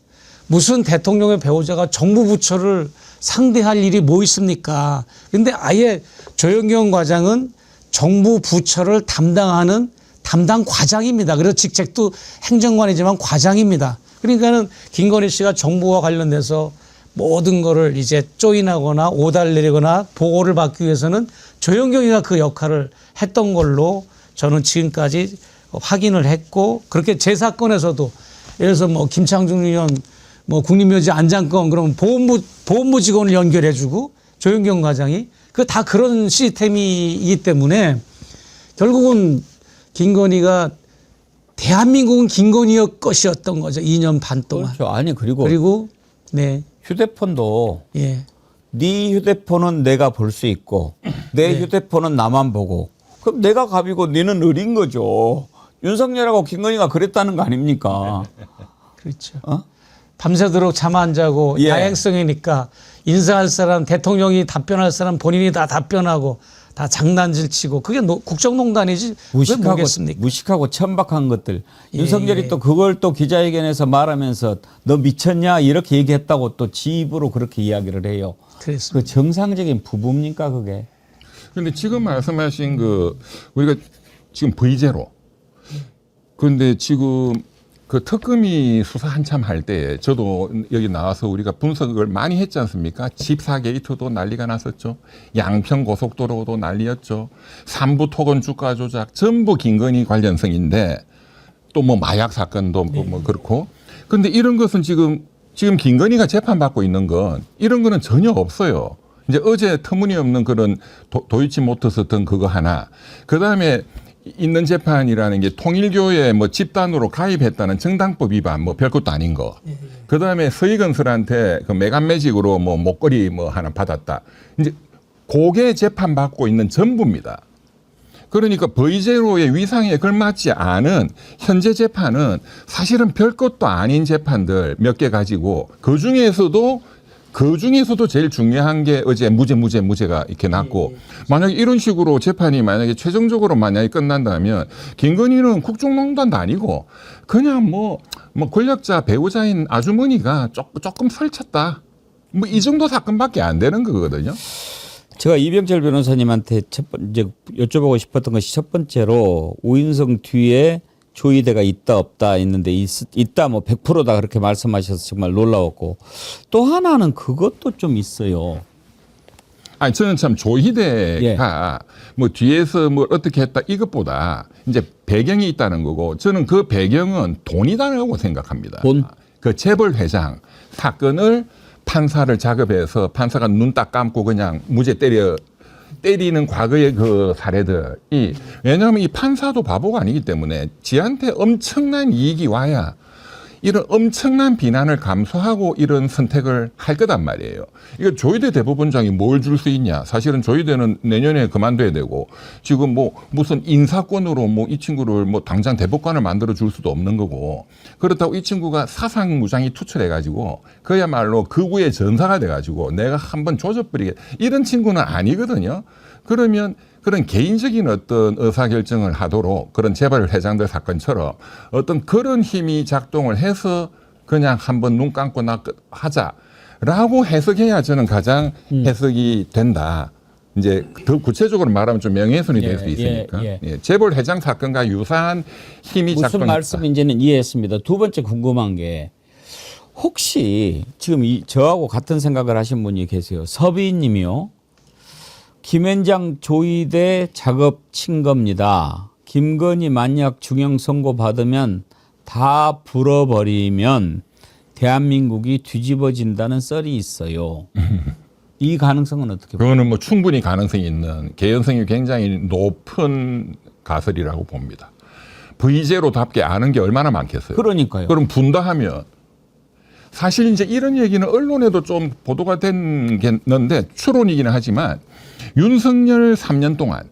무슨 대통령의 배우자가 정부 부처를 상대할 일이 뭐 있습니까? 근데 아예 조영경 과장은 정부 부처를 담당하는 담당 과장입니다. 그래서 직책도 행정관이지만 과장입니다. 그러니까는 김건희 씨가 정부와 관련돼서 모든 거를 이제 조인하거나 오달 내리거나 보고를 받기 위해서는 조영경이가 그 역할을 했던 걸로 저는 지금까지 확인을 했고, 그렇게 제 사건에서도 예를 들어서 뭐 김창중 의원 뭐 국립묘지 안장건 그러면 보훈부 직원을 연결해주고 조영경 과장이 그 다 그런 시스템이기 때문에 결국은 김건희가 대한민국은 김건희의 것이었던 거죠. 2년 반 동안. 그렇죠. 아니 그리고 네. 휴대폰도 예. 네 휴대폰은 내가 볼 수 있고 내 휴대폰은 나만 보고 그럼 내가 갑이고 너는 을인 거죠. 윤석열하고 김건희가 그랬다는 거 아닙니까? 그렇죠. 어? 밤새도록 잠 안 자고 예. 야행성이니까 인사할 사람, 대통령이 답변할 사람 본인이 다 답변하고 다 장난질 치고 그게 국정농단이지 왜 모르겠습니까? 무식하고 천박한 것들. 예. 윤석열이 또 그걸 또 기자회견에서 말하면서 너 미쳤냐 이렇게 얘기했다고 또 지 입으로 그렇게 이야기를 해요. 그랬습니다. 그 정상적인 부부입니까 그게? 근데 지금 말씀하신 그 우리가 지금 V제로. 그런데 지금 그 특검이 수사 한참 할 때 저도 여기 나와서 우리가 분석을 많이 했지 않습니까? 집사 게이트도 난리가 났었죠. 양평 고속도로도 난리였죠. 삼부 토건 주가 조작 전부 김건희 관련성인데 또 뭐 마약 사건도 뭐 그렇고. 그런데 이런 것은 지금 김건희가 재판받고 있는 건 이런 거는 전혀 없어요. 이제 어제 터무니없는 그런 도이치모터스 어떤 그거 하나. 그다음에 있는 재판이라는 게 통일교에 뭐 집단으로 가입했다는 정당법 위반 뭐 별것도 아닌 거. 그다음에 서희건설한테 그 메간매직으로 뭐 목걸이 뭐 하나 받았다. 이제 그게 재판받고 있는 전부입니다. 그러니까 V제로의 위상에 걸맞지 않은 현재 재판은 사실은 별것도 아닌 재판들 몇 개 가지고 그 중에서도 제일 중요한 게 어제 무죄가 이렇게 났고, 만약에 이런 식으로 재판이 만약에 최종적으로 만약에 끝난다면 김건희는 국정농단도 아니고 그냥 뭐 권력자 배우자인 아주머니가 조금 설쳤다. 뭐 이 정도 사건밖에 안 되는 거거든요. 제가 이병철 변호사님한테 이제 여쭤보고 싶었던 것이 첫 번째로 오인성 뒤에 조이대가 있다 없다 했는데 있다 뭐 100%다 그렇게 말씀하셔서 정말 놀라웠고, 또 하나는 그것도 좀 있어요. 아니 저는 참 조희대가 뭐 뒤에서 뭐 어떻게 했다 이것보다 이제 배경이 있다는 거고, 저는 그 배경은 돈이다라고 생각합니다. 돈? 그 재벌 회장 사건을 판사를 작업해서 판사가 눈 딱 감고 그냥 무죄 때리는 과거의 그 사례들이, 왜냐하면 이 판사도 바보가 아니기 때문에 지한테 엄청난 이익이 와야 이런 엄청난 비난을 감수하고 이런 선택을 할 거단 말이에요. 이거 조희대 대법원장이 뭘 줄 수 있냐. 사실은 조희대는 내년에 그만둬야 되고, 지금 뭐 무슨 인사권으로 뭐 이 친구를 뭐 당장 대법관을 만들어 줄 수도 없는 거고, 그렇다고 이 친구가 사상무장이 투철해가지고 그야말로 극우의 전사가 돼가지고 내가 한번 조져버리게, 이런 친구는 아니거든요. 그러면 그런 개인적인 어떤 의사결정을 하도록 그런 재벌 회장들 사건처럼 어떤 그런 힘이 작동을 해서 그냥 한번 눈 감고 하자라고 해석해야 저는 가장 해석이 된다. 이제 더 구체적으로 말하면 좀 명예훼손이 될 수 있으니까. 예, 재벌 회장 사건과 유사한 힘이 작동했다. 무슨 말씀인지는 이해했습니다. 두 번째 궁금한 게, 혹시 지금 저하고 같은 생각을 하신 분이 계세요. 서비님이요. 김현장 조이대 작업 친 겁니다. 김건희 만약 중형 선고 받으면 다 불어버리면 대한민국이 뒤집어진다는 썰이 있어요. 이 가능성은 어떻게 보세요? 그거는 뭐 충분히 가능성이 있는 개연성이 굉장히 높은 가설이라고 봅니다. V제로답게 아는 게 얼마나 많겠어요. 그러니까요. 그럼 분다하면 사실 이제 이런 얘기는 언론에도 좀 보도가 됐는데 추론이기는 하지만 윤석열 3년 동안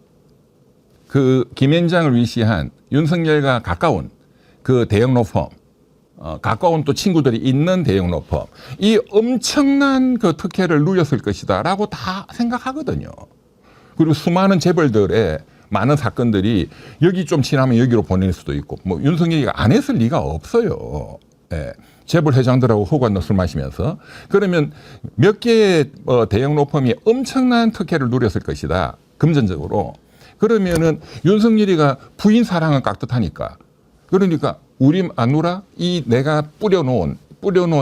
그 김앤장을 위시한 윤석열과 가까운 그 대형 로펌, 가까운 또 친구들이 있는 대형 로펌, 이 엄청난 그 특혜를 누렸을 것이다라고 다 생각하거든요. 그리고 수많은 재벌들의 많은 사건들이 여기 좀 지나면 여기로 보낼 수도 있고, 뭐 윤석열이가 안 했을 리가 없어요. 예. 재벌 회장들하고 호관도 술 마시면서. 그러면 몇 개의 대형 로펌이 엄청난 특혜를 누렸을 것이다. 금전적으로. 그러면은 윤석열이가 부인 사랑은 깍듯하니까. 그러니까 우리 마누라 이 내가 뿌려놓은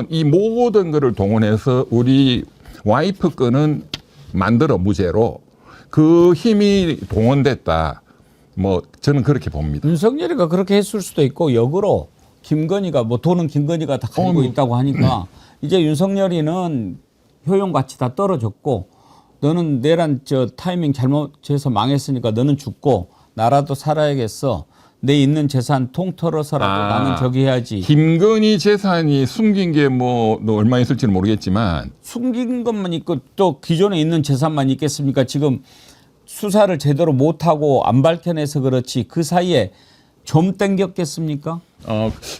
이 모든 거를 동원해서 우리 와이프 거는 만들어 무죄로 그 힘이 동원됐다. 뭐 저는 그렇게 봅니다. 윤석열이가 그렇게 했을 수도 있고 역으로 김건희가 뭐 돈은 김건희가 다 가지고 있다고 하니까 이제 윤석열이는 효용 가치 다 떨어졌고 너는 내란 저 타이밍 잘못해서 망했으니까 너는 죽고 나라도 살아야겠어. 내 있는 재산 통틀어서라도 나는 저기 해야지. 김건희 재산이 숨긴 게 뭐 얼마 있을지는 모르겠지만 숨긴 것만 있고 또 기존에 있는 재산만 있겠습니까? 지금 수사를 제대로 못하고 안 밝혀내서 그렇지 그 사이에 좀 땡겼겠습니까?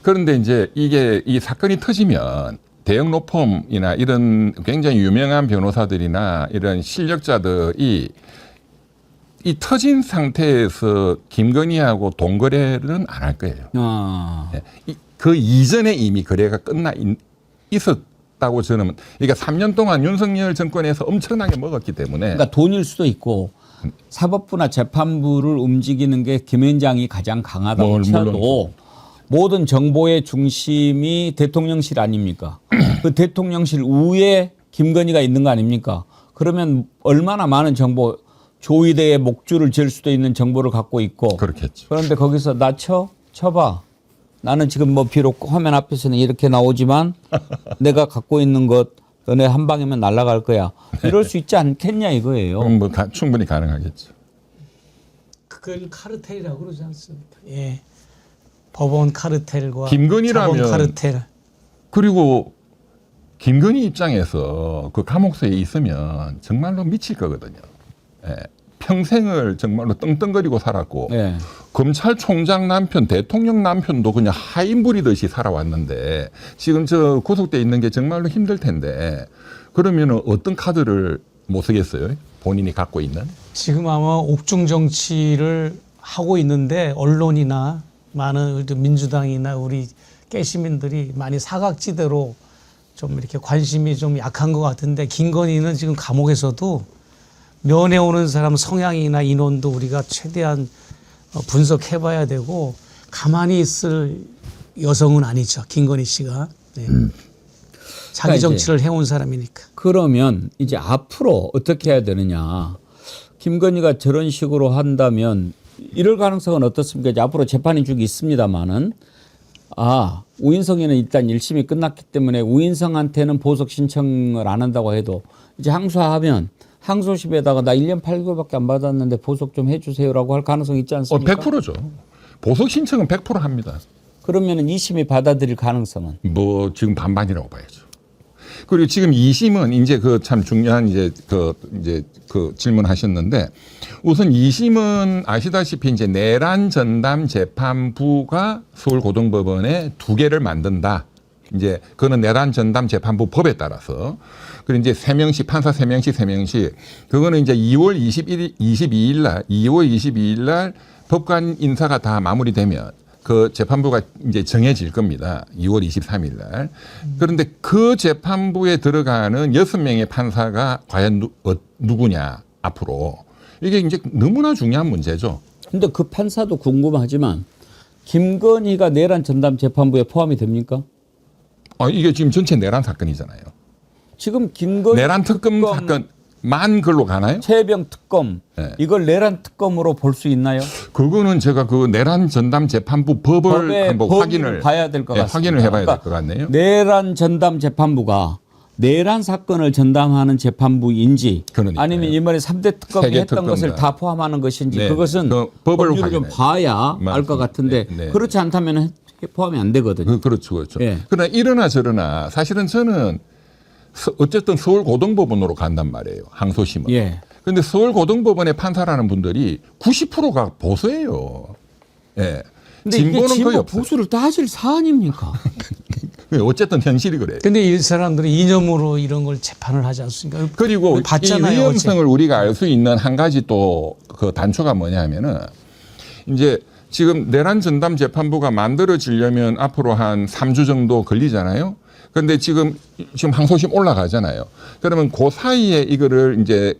그런데 이제 이게 이 사건이 터지면 대형 로펌이나 이런 굉장히 유명한 변호사들이나 이런 실력자들이 이 터진 상태에서 김건희하고 동거래는 안 할 거예요. 그 이전에 이미 거래가 끝나 있었다고 저는. 그러니까 3년 동안 윤석열 정권에서 엄청나게 먹었기 때문에. 그러니까 돈일 수도 있고 사법부나 재판부를 움직이는 게 김앤장이 가장 강하다고 쳐도 모든 정보의 중심이 대통령실 아닙니까? 그 대통령실 우에 김건희가 있는 거 아닙니까? 그러면 얼마나 많은 정보, 조이대의 목줄을 잴 수도 있는 정보를 갖고 있고. 그렇겠죠. 그런데 거기서 나 쳐봐. 나는 지금 뭐 비록 화면 앞에서는 이렇게 나오지만 내가 갖고 있는 것 너네 한 방이면 날아갈 거야. 이럴 수 있지 않겠냐 이거예요. 그럼 뭐 충분히 가능하겠죠. 그걸 카르텔이라고 그러지 않습니까? 예. 법원 카르텔과 김건희라면 자본 카르텔. 그리고 김건희 입장에서 그 감옥소에 있으면 정말로 미칠 거거든요. 예. 평생을 정말로 떵떵거리고 살았고 네. 검찰총장 남편, 대통령 남편도 그냥 하인 부리듯이 살아왔는데 지금 저 구속돼 있는 게 정말로 힘들 텐데 그러면은 어떤 카드를 못 쓰겠어요? 본인이 갖고 있는? 지금 아마 옥중 정치를 하고 있는데 언론이나 많은 민주당이나 우리 깨시민들이 많이 사각지대로 좀 이렇게 관심이 좀 약한 것 같은데 김건희는 지금 감옥에서도 면회 오는 사람 성향이나 인원도 우리가 최대한 분석해봐야 되고 가만히 있을 여성은 아니죠. 김건희 씨가. 네. 자기 정치를 해온 사람이니까. 그러면 이제 앞으로 어떻게 해야 되느냐. 김건희가 저런 식으로 한다면 이럴 가능성은 어떻습니까? 이제 앞으로 재판이 쭉 있습니다만은 우인성이는 일단 1심이 끝났기 때문에 우인성한테는 보석 신청을 안 한다고 해도 이제 항소하면 항소심에다가 나 1년 8개월밖에 안 받았는데 보석 좀 해주세요라고 할 가능성이 있지 않습니까? 100%죠. 보석 신청은 100% 합니다. 그러면은 2심이 받아들일 가능성은? 뭐 지금 반반이라고 봐야죠. 그리고 지금 2심은 이제 그 참 중요한 이제 그 질문하셨는데 우선 2심은 아시다시피 이제 내란 전담 재판부가 서울고등법원에 2개를 만든다. 이제 그거는 내란 전담 재판부 법에 따라서 그리고 이제 3명씩 판사 3명씩 그거는 이제 2월 22일 날 법관 인사가 다 마무리되면 그 재판부가 이제 정해질 겁니다. 2월 23일 날. 그런데 그 재판부에 들어가는 6명의 판사가 과연 누구냐 앞으로. 이게 이제 너무나 중요한 문제죠. 근데 그 판사도 궁금하지만 김건희가 내란 전담 재판부에 포함이 됩니까? 이게 지금 전체 내란 사건이잖아요. 지금 김건희 내란 특검 사건만 글로 가나요? 최병 특검 네. 이걸 내란 특검으로 볼 수 있나요? 그거는 제가 그 내란 전담 재판부 법을 한번 확인을 봐야 될 것 같습니다. 확인을 해봐야 될 것 그러니까 같네요. 내란 전담 재판부가 내란 사건을 전담하는 재판부인지 그러니까요. 아니면 이번에 3대 특검이 세계 했던 것을 특검과. 다 포함하는 것인지 네. 그것은 그 법을 법률을 좀 확인해야 봐야 알 것 맞습니다. 같은데 네, 네. 그렇지 않다면 포함이 안 되거든요. 그렇죠, 그렇죠. 예. 그러나 이러나 저러나 사실은 저는 어쨌든 서울고등법원으로 간단 말이에요. 항소심은. 예. 그런데 서울고등법원의 판사라는 분들이 90%가 보수예요. 예. 근데 이게 진보는 거의 진보 없어요. 보수를 따질 사안입니까? 어쨌든 현실이 그래요. 근데 이 사람들이 이념으로 이런 걸 재판을 하지 않습니까? 그리고 이 봤잖아요, 위험성을 우리가 알 수 있는 한 가지 또 그 단초가 뭐냐면은 이제 지금 내란 전담 재판부가 만들어지려면 앞으로 한 3주 정도 걸리잖아요. 그런데 지금 항소심 올라가잖아요. 그러면 그 사이에 이거를 이제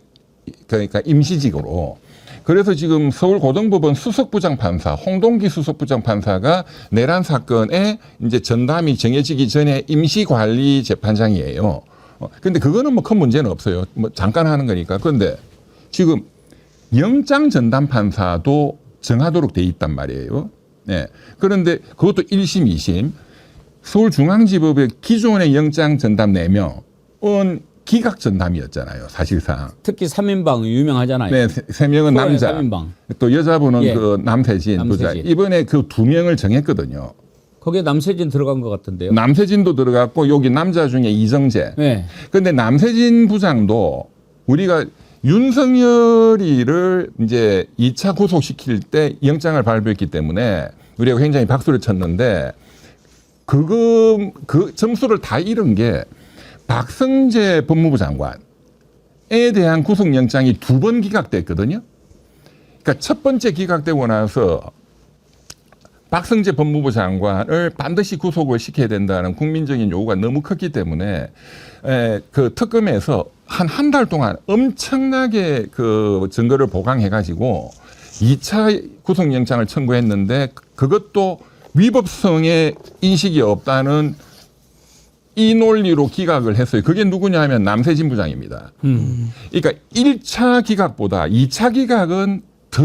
그러니까 임시직으로 그래서 지금 서울고등법원 수석부장판사 홍동기 수석부장판사가 내란 사건에 이제 전담이 정해지기 전에 임시관리 재판장이에요. 근데 그거는 뭐 큰 문제는 없어요. 뭐 잠깐 하는 거니까. 그런데 지금 영장 전담 판사도 정하도록 돼 있단 말이에요. 네. 그런데 그것도 1심, 2심. 서울중앙지법의 기존의 영장 전담 4명은 기각 전담이었잖아요, 사실상. 특히 3인방 유명하잖아요. 네, 세 명은 서울의 남자. 3인방. 또 여자분은 예. 그 남세진 부자. 남세진. 이번에 그 2명을 정했거든요. 거기에 남세진 들어간 것 같은데요. 남세진도 들어갔고 여기 남자 중에 이정재. 네. 그런데 남세진 부장도 우리가 윤석열이를 이제 2차 구속시킬 때 영장을 발부했기 때문에 우리가 굉장히 박수를 쳤는데 그 점수를 다 잃은 게 박성재 법무부 장관에 대한 구속영장이 2번 기각됐거든요. 그러니까 첫 번째 기각되고 나서 박성재 법무부 장관을 반드시 구속을 시켜야 된다는 국민적인 요구가 너무 컸기 때문에 그 특검에서 한 달 동안 엄청나게 그 증거를 보강해가지고 2차 구속영장을 청구했는데 그것도 위법성의 인식이 없다는 이 논리로 기각을 했어요. 그게 누구냐 하면 남세진 부장입니다. 그러니까 1차 기각보다 2차 기각은 더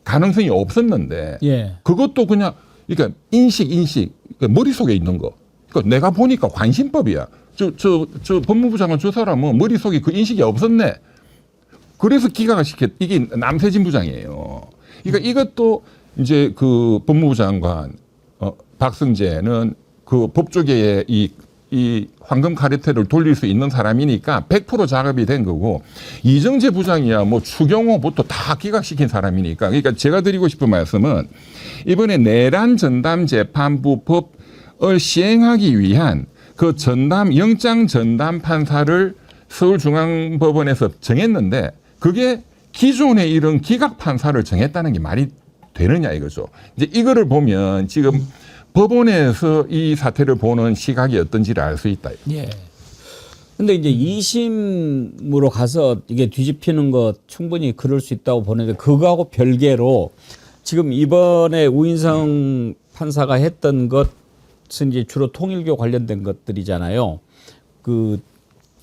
가능성이 없었는데 예. 그것도 그냥 그러니까 인식 그러니까 머릿속에 있는 거. 그러니까 내가 보니까 관심법이야. 저 법무부 장관 저 사람은 머릿속에 그 인식이 없었네. 그래서 기각을 이게 남세진 부장이에요. 그러니까 이것도 이제 그 법무부 장관 박성재는 그 법조계에 이 황금 카르텔을 돌릴 수 있는 사람이니까 100% 작업이 된 거고 이정재 부장이야 뭐 추경호부터 다 기각시킨 사람이니까 그러니까 제가 드리고 싶은 말씀은 이번에 내란 전담 재판부 법을 시행하기 위한 그 영장 전담 판사를 서울중앙법원에서 정했는데 그게 기존에 이런 기각 판사를 정했다는 게 말이 되느냐 이거죠. 이제 이거를 보면 지금 법원에서 이 사태를 보는 시각이 어떤지를 알 수 있다. 예. 근데 이제 2심으로 가서 이게 뒤집히는 것 충분히 그럴 수 있다고 보는데 그거하고 별개로 지금 이번에 우인성 판사가 했던 것은 이제 주로 통일교 관련된 것들이잖아요. 그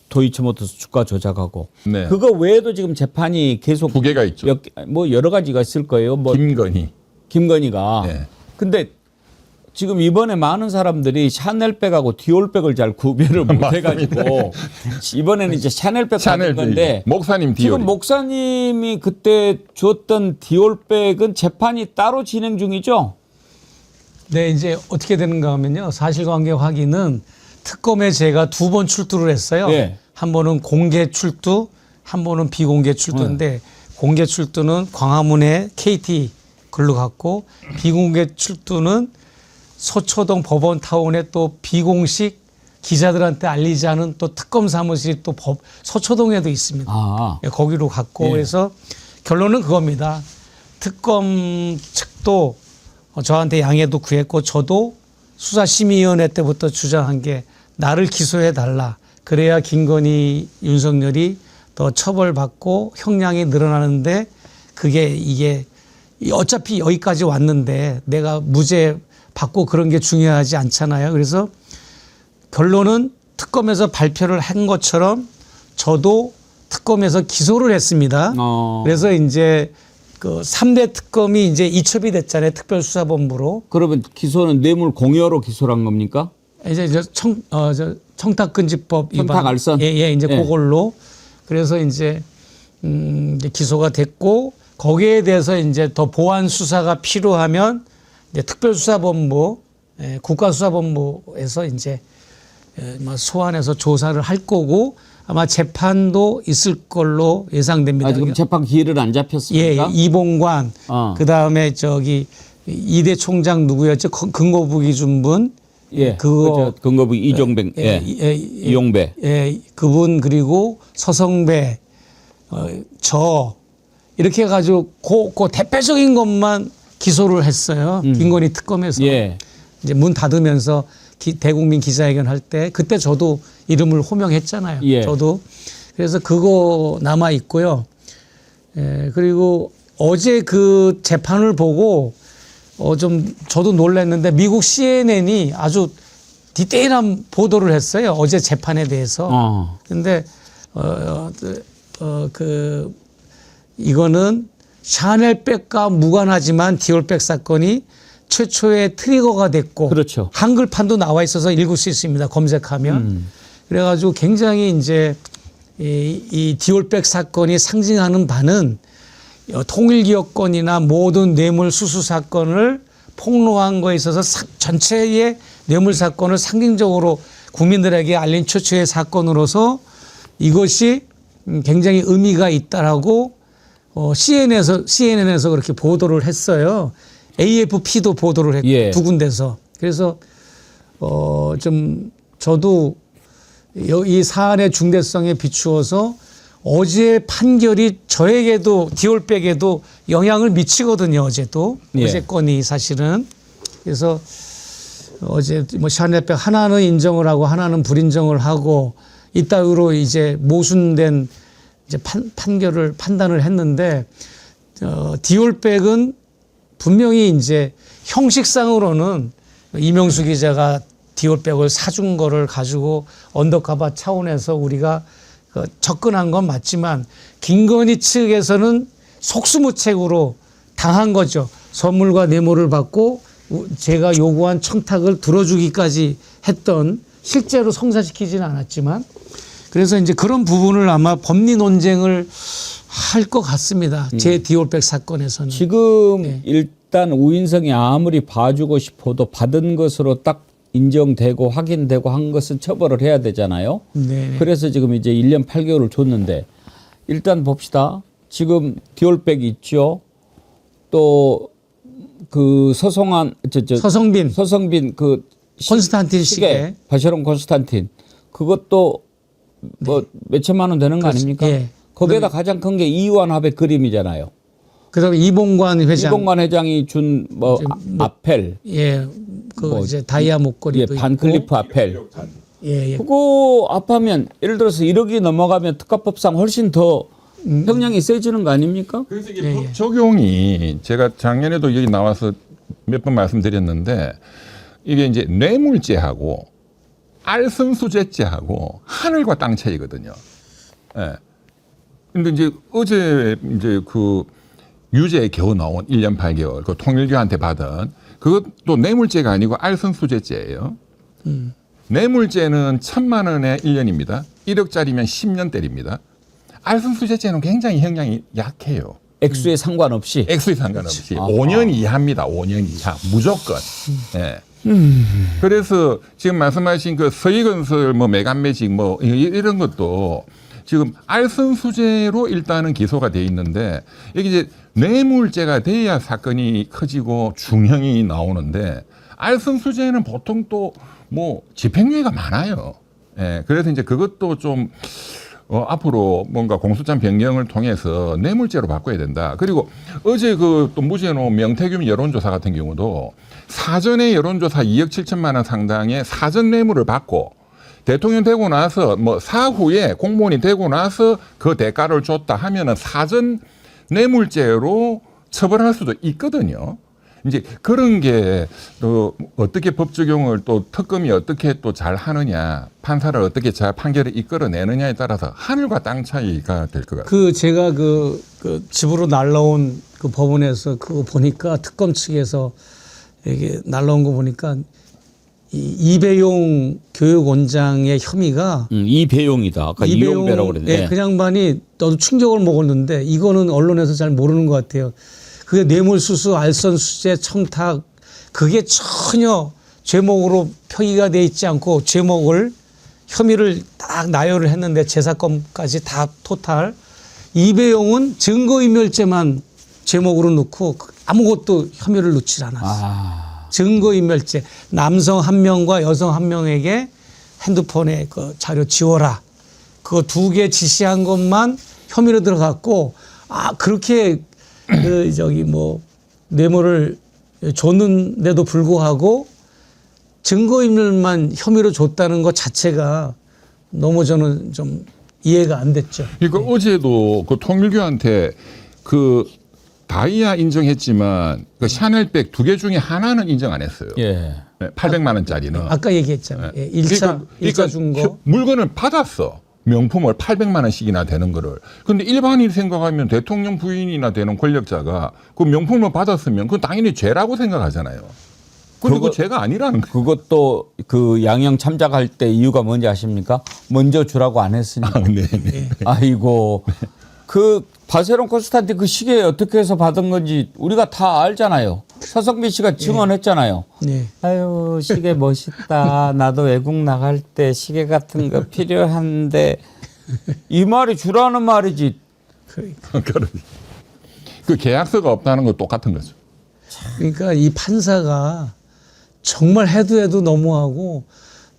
도이치모터스 주가 조작하고 네. 그거 외에도 지금 재판이 계속 2개가 있죠. 뭐 여러 가지가 있을 거예요. 뭐 김건희가. 네. 근데 지금 이번에 많은 사람들이 샤넬백하고 디올백을 잘 구별을 못 해가지고 이번에는 이제 샤넬백 받은 건데 목사님 디올 지금 목사님이 그때 줬던 디올백은 재판이 따로 진행 중이죠? 네, 이제 어떻게 되는가 하면요. 사실관계 확인은 특검에 제가 2번 출두를 했어요. 예. 한 번은 공개 출두, 한 번은 비공개 출두인데 공개 출두는 광화문에 KT 글로 갔고 비공개 출두는 서초동 법원타운에 또 비공식 기자들한테 알리지 않은 또 특검 사무실이 또 서초동에도 있습니다. 아. 거기로 갔고 예. 해서 결론은 그겁니다. 특검 측도 저한테 양해도 구했고 저도 수사심의위원회 때부터 주장한 게 나를 기소해 달라. 그래야 김건희, 윤석열이 더 처벌받고 형량이 늘어나는데 그게 이게 어차피 여기까지 왔는데 내가 무죄 받고 그런 게 중요하지 않잖아요. 그래서 결론은 특검에서 발표를 한 것처럼 저도 특검에서 기소를 했습니다. 그래서 이제 그 3대 특검이 이제 이첩이 됐잖아요. 특별수사본부로. 그러면 기소는 뇌물 공여로 기소를 한 겁니까? 이제 청탁금지법 위반. 청탁알선? 예, 이제 예. 그걸로. 그래서 이제 기소가 됐고 거기에 대해서 이제 더 보완 수사가 필요하면 이제 특별수사본부, 국가수사본부에서 이제 소환해서 조사를 할 거고 아마 재판도 있을 걸로 예상됩니다. 지금 재판 기일은 안 예, 잡혔습니까? 이봉관, 그다음에 이대 총장 누구였죠? 근거부기준분. 예, 그거 근거부 이종배, 이용배. 예, 그분 그리고 서성배, 이렇게 해가지고 그 대표적인 것만 기소를 했어요. 김건희 특검에서. 예. 이제 문 닫으면서 대국민 기자회견 할 때 그때 저도 이름을 호명했잖아요. 예. 저도. 그래서 그거 남아 있고요. 그리고 어제 그 재판을 보고 좀 저도 놀랐는데 미국 CNN이 아주 디테일한 보도를 했어요. 어제 재판에 대해서. 근데 이거는 샤넬백과 무관하지만 디올백 사건이 최초의 트리거가 됐고 그렇죠. 한글판도 나와 있어서 읽을 수 있습니다. 검색하면. 그래가지고 굉장히 이제 이 디올백 사건이 상징하는 바는 통일기업권이나 모든 뇌물 수수 사건을 폭로한 거에 있어서 전체의 뇌물 사건을 상징적으로 국민들에게 알린 최초의 사건으로서 이것이 굉장히 의미가 있다라고 CNN에서 그렇게 보도를 했어요. AFP도 보도를 했고 예. 두 군데서. 그래서 좀 저도 이 사안의 중대성에 비추어서 어제 판결이 저에게도 디올백에도 영향을 미치거든요. 어제도. 예. 어제 건이 사실은. 그래서 어제 샤넬백 하나는 인정을 하고 하나는 불인정을 하고 이따위로 이제 모순된 이제 판단을 했는데 디올백은 분명히 이제 형식상으로는 이명수 기자가 디올백을 사준 거를 가지고 언더커버 차원에서 우리가 접근한 건 맞지만 김건희 측에서는 속수무책으로 당한 거죠. 선물과 뇌물을 받고 제가 요구한 청탁을 들어주기까지 했던 실제로 성사시키지는 않았지만 그래서 이제 그런 부분을 아마 법리 논쟁을 할 것 같습니다. 제 디올백 사건에서는. 지금 일단 우인성이 아무리 봐주고 싶어도 받은 것으로 딱 인정되고 확인되고 한 것은 처벌을 해야 되잖아요. 네. 그래서 지금 이제 1년 8개월을 줬는데 일단 봅시다. 지금 디올백 있죠. 또 그 서성빈 그 콘스탄틴 시계. 바샤론 콘스탄틴 그것도 뭐 몇천만 원 되는 거 아닙니까? 예. 거기에다 가장 큰 게 이완 화백 그림이잖아요. 그다음에 이봉관 회장. 이봉관 회장이 준 아펠. 예. 이제 다이아 목걸이도 있고. 반클리프 아펠. 예. 그거 합하면 예를 들어서 1억이 넘어가면 특가법상 훨씬 더 형량이 세지는 거 아닙니까? 그래서 이게 법 적용이 제가 작년에도 여기 나와서 몇 번 말씀드렸는데 이게 이제 뇌물죄하고 알선수재죄하고 하늘과 땅 차이거든요. 예. 근데 이제 어제 이제 그 유죄에 겨우 나온 1년 8개월 그 통일교한테 받은 그것도 뇌물죄가 아니고 알선수재죄예요. 뇌물죄는 1,000만 원에 1년입니다. 1억짜리면 10년 때립니다. 알선수재죄는 굉장히 형량이 약해요. 액수에 상관없이. 액수에 상관없이 5년 이하입니다. 5년 이하 무조건. 예. 그래서 지금 말씀하신 그 서희건설 뭐 매간매직 뭐 이런 것도 지금 알선수재로 일단은 기소가 돼 있는데 여기 이제 뇌물죄가 돼야 사건이 커지고 중형이 나오는데 알선수재는 보통 또 뭐 집행유예가 많아요. 예. 그래서 이제 그것도 좀 앞으로 뭔가 공소장 변경을 통해서 뇌물죄로 바꿔야 된다. 그리고 어제 그 또 무죄노 명태균 여론조사 같은 경우도 사전에 여론조사 2억 7천만 원 상당의 사전 뇌물을 받고 대통령 되고 나서 뭐 사후에 공무원이 되고 나서 그 대가를 줬다 하면은 사전 뇌물죄로 처벌할 수도 있거든요. 이제 그런 게 또 어떻게 법 적용을 또 특검이 어떻게 또 잘 하느냐, 판사를 어떻게 잘 판결을 이끌어내느냐에 따라서 하늘과 땅 차이가 될 것 같아요. 제가 그 집으로 날라온 그 법원에서 그거 보니까 특검 측에서 이게 날라온 거 보니까 이배용 교육원장의 혐의가 이배용이다. 아까 이용배라고 그랬는데. 예, 그 양반이 너도 충격을 먹었는데 이거는 언론에서 잘 모르는 것 같아요. 그게 뇌물수수, 알선수재, 청탁 그게 전혀 제목으로 표기가 돼 있지 않고 혐의를 딱 나열을 했는데 재사건까지 다 토탈. 이배용은 증거인멸죄만 제목으로 넣고 아무것도 혐의를 넣지 않았어요. 증거인멸죄. 남성 한 명과 여성 한 명에게 핸드폰에 그 자료 지워라. 그거 2개 지시한 것만 혐의로 들어갔고, 그렇게 뇌물을 줬는데도 불구하고 증거인멸만 혐의로 줬다는 것 자체가 너무 저는 좀 이해가 안 됐죠. 그러니까 어제도 그 통일교한테 그 다이아 인정했지만 그 샤넬백 2개 중에 하나는 인정 안 했어요. 예. 네, 800만 원짜리는. 아까 얘기했잖아요. 예, 1차 준 거. 물건을 받았어. 명품을 800만 원씩이나 되는 거를. 근데 일반인이 생각하면 대통령 부인이나 되는 권력자가 그 명품을 받았으면 그건 당연히 죄라고 생각하잖아요. 근데 그 죄가 아니라는 거예요. 그것도 그 양형 참작할 때 이유가 뭔지 아십니까? 먼저 주라고 안 했으니까. 네네. 아이고. 그 바세론 코스탄티 그 시계 어떻게 해서 받은 건지 우리가 다 알잖아요. 서성민 씨가 증언했잖아요. 네. 아유 시계 멋있다. 나도 외국 나갈 때 시계 같은 거 필요한데 이 말이 주라는 말이지. 그 계약서가 없다는 거 똑같은 거죠. 그러니까 이 판사가 정말 해도 너무하고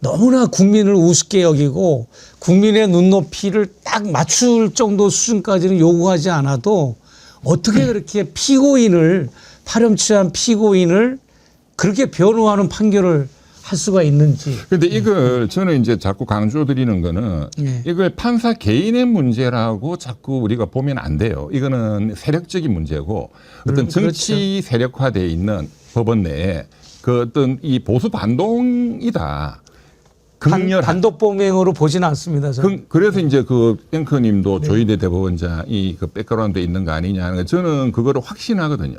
너무나 국민을 우습게 여기고 국민의 눈높이를 딱 맞출 정도 수준까지는 요구하지 않아도 어떻게 그렇게 파렴치한 피고인을 그렇게 변호하는 판결을 할 수가 있는지. 근데 이걸 저는 이제 자꾸 강조드리는 거는 이걸 판사 개인의 문제라고 자꾸 우리가 보면 안 돼요. 이거는 세력적인 문제고 어떤 정치 세력화되어 있는 법원 내에 그 어떤 이 보수 반동이다. 단독 범행으로 보지는 않습니다. 저는. 그래서 이제 그 앵커님도 조희대 대법원장이 그 백그라운드에 있는 거 아니냐 하는 거 저는 그거를 확신하거든요.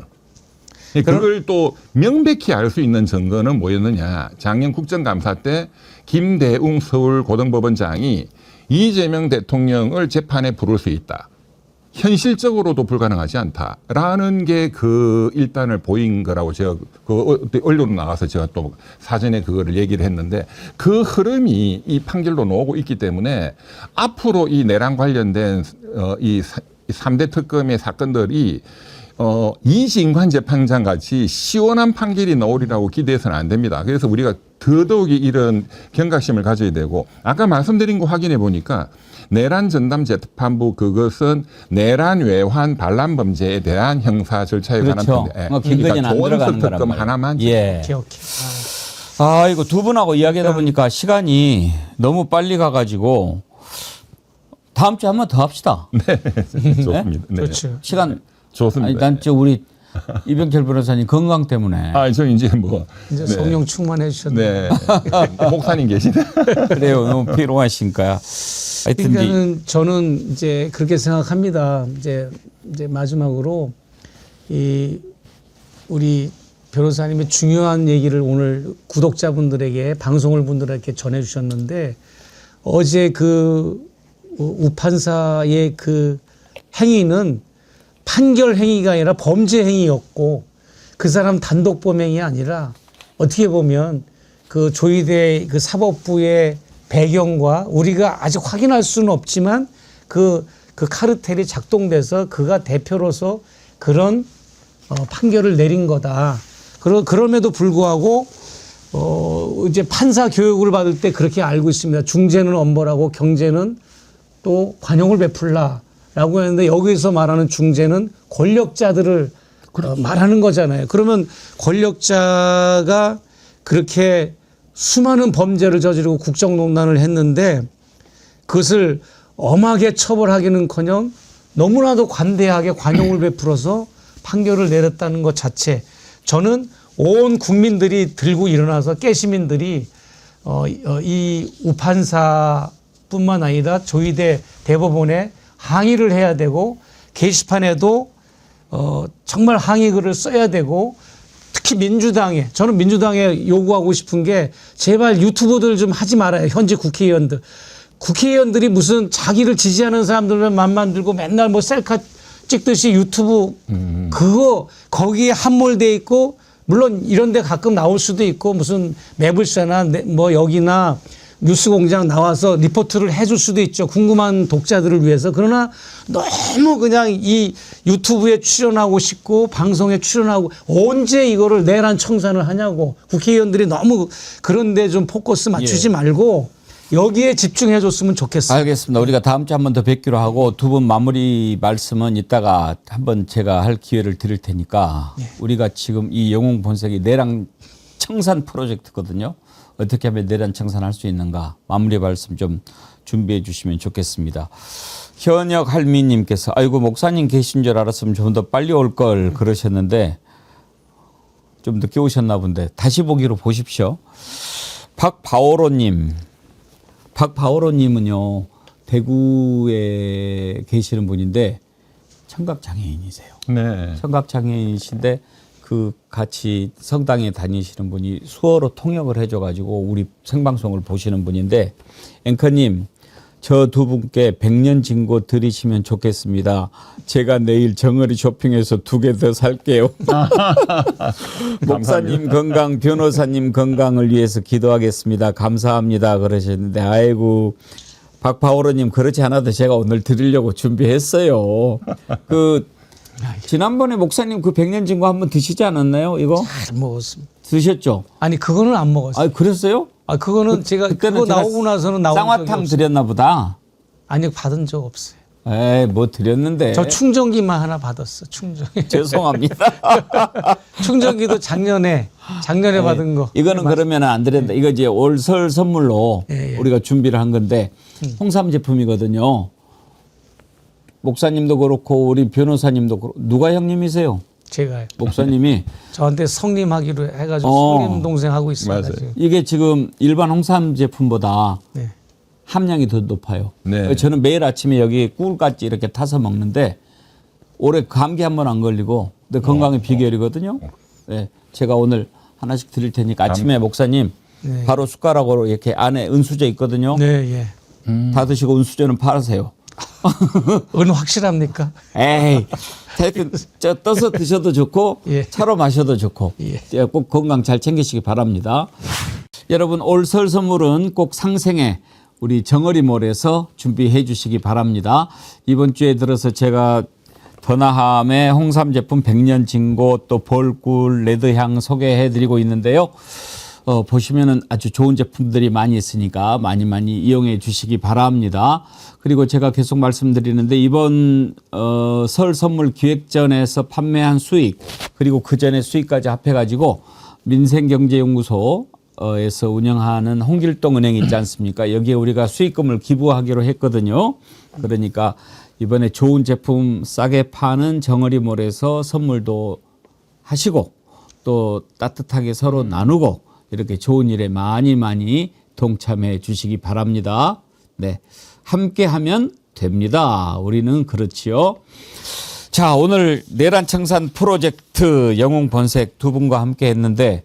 그걸 또 명백히 알 수 있는 증거는 뭐였느냐. 작년 국정감사 때 김대웅 서울고등법원장이 이재명 대통령을 재판에 부를 수 있다. 현실적으로도 불가능하지 않다라는 게 그 일단을 보인 거라고 제가 그 언론으로 나가서 제가 또 사전에 그거를 얘기를 했는데 그 흐름이 이 판결로 나오고 있기 때문에 앞으로 이 내란 관련된 이 3대 특검의 사건들이 이진관 재판장 같이 시원한 판결이 나오리라고 기대해서는 안 됩니다. 그래서 우리가 더더욱이 이런 경각심을 가져야 되고 아까 말씀드린 거 확인해 보니까 내란 전담 재판부 그것은 내란 외환 반란 범죄에 대한 형사 절차에 관한 그러니까 조원석 특검 하나만. 예. 오케이. 이거 두 분하고 이야기하다 보니까 시간이 너무 빨리 가가지고 다음 주에 한 번 더 합시다. 네, 좋습니다. 네. 그렇죠. 시간 좋습니다. 난 우리 이병철 변호사님 건강 때문에. 저 이제 이제 성령 충만해 주셨네요. 네. 목사님 계시네. 그래요. 너무 피로하시니까. 하여튼 그러니까는 저는 이제 그렇게 생각합니다. 이제 마지막으로 우리 변호사님의 중요한 얘기를 오늘 구독자분들에게 방송을 분들에게 전해 주셨는데 어제 그 우판사의 그 행위는 판결 행위가 아니라 범죄 행위였고 그 사람 단독 범행이 아니라 어떻게 보면 그 조희대 그 사법부의 배경과 우리가 아직 확인할 수는 없지만 그 카르텔이 작동돼서 그가 대표로서 그런 판결을 내린 거다. 그럼에도 불구하고 이제 판사 교육을 받을 때 그렇게 알고 있습니다. 중재는 엄벌하고 경제는 또 관용을 베풀라라고 했는데 여기서 말하는 중재는 권력자들을 말하는 거잖아요. 그러면 권력자가 그렇게 수많은 범죄를 저지르고 국정농단을 했는데 그것을 엄하게 처벌하기는커녕 너무나도 관대하게 관용을 베풀어서 판결을 내렸다는 것 자체 저는 온 국민들이 들고 일어나서 깨시민들이 이 우판사뿐만 아니라 조희대 대법원에 항의를 해야 되고 게시판에도 정말 항의글을 써야 되고 특히 저는 민주당에 요구하고 싶은 게 제발 유튜버들 좀 하지 말아요. 현재 국회의원들. 국회의원들이 무슨 자기를 지지하는 사람들만 맘만 들고 맨날 뭐 셀카 찍듯이 유튜브 그거 거기에 함몰돼 있고 물론 이런 데 가끔 나올 수도 있고 무슨 매불사나 뭐 여기나 뉴스공장 나와서 리포트를 해줄 수도 있죠. 궁금한 독자들을 위해서. 그러나 너무 그냥 이 유튜브에 출연하고 싶고 방송에 출연하고 언제 이거를 내란 청산을 하냐고 국회의원들이 너무 그런데 좀 포커스 맞추지 말고 여기에 집중해 줬으면 좋겠어요. 알겠습니다. 우리가 다음 주에 한 번 더 뵙기로 하고 두 분 마무리 말씀은 이따가 한번 제가 할 기회를 드릴 테니까 우리가 지금 이 영웅 본색이 내란 청산 프로젝트거든요. 어떻게 하면 내란 청산할 수 있는가 마무리 말씀 좀 준비해 주시면 좋겠습니다. 현역 할미님께서 아이고 목사님 계신 줄 알았으면 좀 더 빨리 올 걸 그러셨는데 좀 늦게 오셨나 본데 다시 보기로 보십시오. 박바오로님은요 대구에 계시는 분인데 청각장애인이세요. 네. 청각장애인이신데 그 같이 성당에 다니시는 분이 수어로 통역을 해줘가지고 우리 생방송을 보시는 분인데 앵커님 저 두 분께 100년 진고 드리시면 좋겠습니다. 제가 내일 정어리 쇼핑에서 2개 더 살게요. 목사님 건강, 변호사님 건강을 위해서 기도하겠습니다. 감사합니다. 그러셨는데 아이고 박파오로님 그렇지 않아도 제가 오늘 드리려고 준비했어요. 지난번에 목사님 그 100년 진고 한번 드시지 않았나요? 이거? 잘 먹었습니다. 드셨죠? 아니 그거는 안 먹었어요. 아 그랬어요? 그거는 제가 그때는 그거 나오고 나서는 나온 적이 쌍화탕 없어요. 드렸나 보다. 아니요 받은 적 없어요. 에이 뭐 드렸는데. 저 충전기만 하나 받았어. 충전기. 죄송합니다. 충전기도 작년에 받은 거. 이거는 그러면 안 드린다. 이거 이제 올 설 선물로 예, 예. 우리가 준비를 한 건데 홍삼 제품이거든요. 목사님도 그렇고 우리 변호사님도 그렇고 누가 형님이세요? 제가요. 목사님이 저한테 성님하기로 해가지고 성님 동생 하고 있습니다. 맞아요. 지금. 이게 지금 일반 홍삼 제품보다 네. 함량이 더 높아요. 네. 저는 매일 아침에 여기 꿀같이 이렇게 타서 먹는데 올해 감기 한 번 안 걸리고 근데 건강의 비결이거든요. 네, 제가 오늘 하나씩 드릴 테니까 아침에 목사님 네. 바로 숟가락으로 이렇게 안에 은수저 있거든요. 네, 예. 다 드시고 은수저는 팔으세요. 은 확실합니까? 에이, 하여튼 떠서 드셔도 좋고 예. 차로 마셔도 좋고 예. 꼭 건강 잘 챙기시기 바랍니다. 여러분 올 설 선물은 꼭 상생에 우리 정어리몰에서 준비해 주시기 바랍니다. 이번 주에 들어서 제가 더나함의 홍삼 제품 100년 진고 또 벌꿀 레드향 소개해 드리고 있는데요. 보시면은 아주 좋은 제품들이 많이 있으니까 많이 이용해 주시기 바랍니다. 그리고 제가 계속 말씀드리는데 이번 설 선물 기획전에서 판매한 수익 그리고 그 전에 수익까지 합해가지고 민생경제연구소에서 운영하는 홍길동 은행 있지 않습니까? 여기에 우리가 수익금을 기부하기로 했거든요. 그러니까 이번에 좋은 제품 싸게 파는 정어리몰에서 선물도 하시고 또 따뜻하게 서로 나누고 이렇게 좋은 일에 많이 동참해 주시기 바랍니다. 네. 함께 하면 됩니다. 우리는 그렇지요. 자, 오늘 내란 청산 프로젝트 영웅 본색 두 분과 함께 했는데,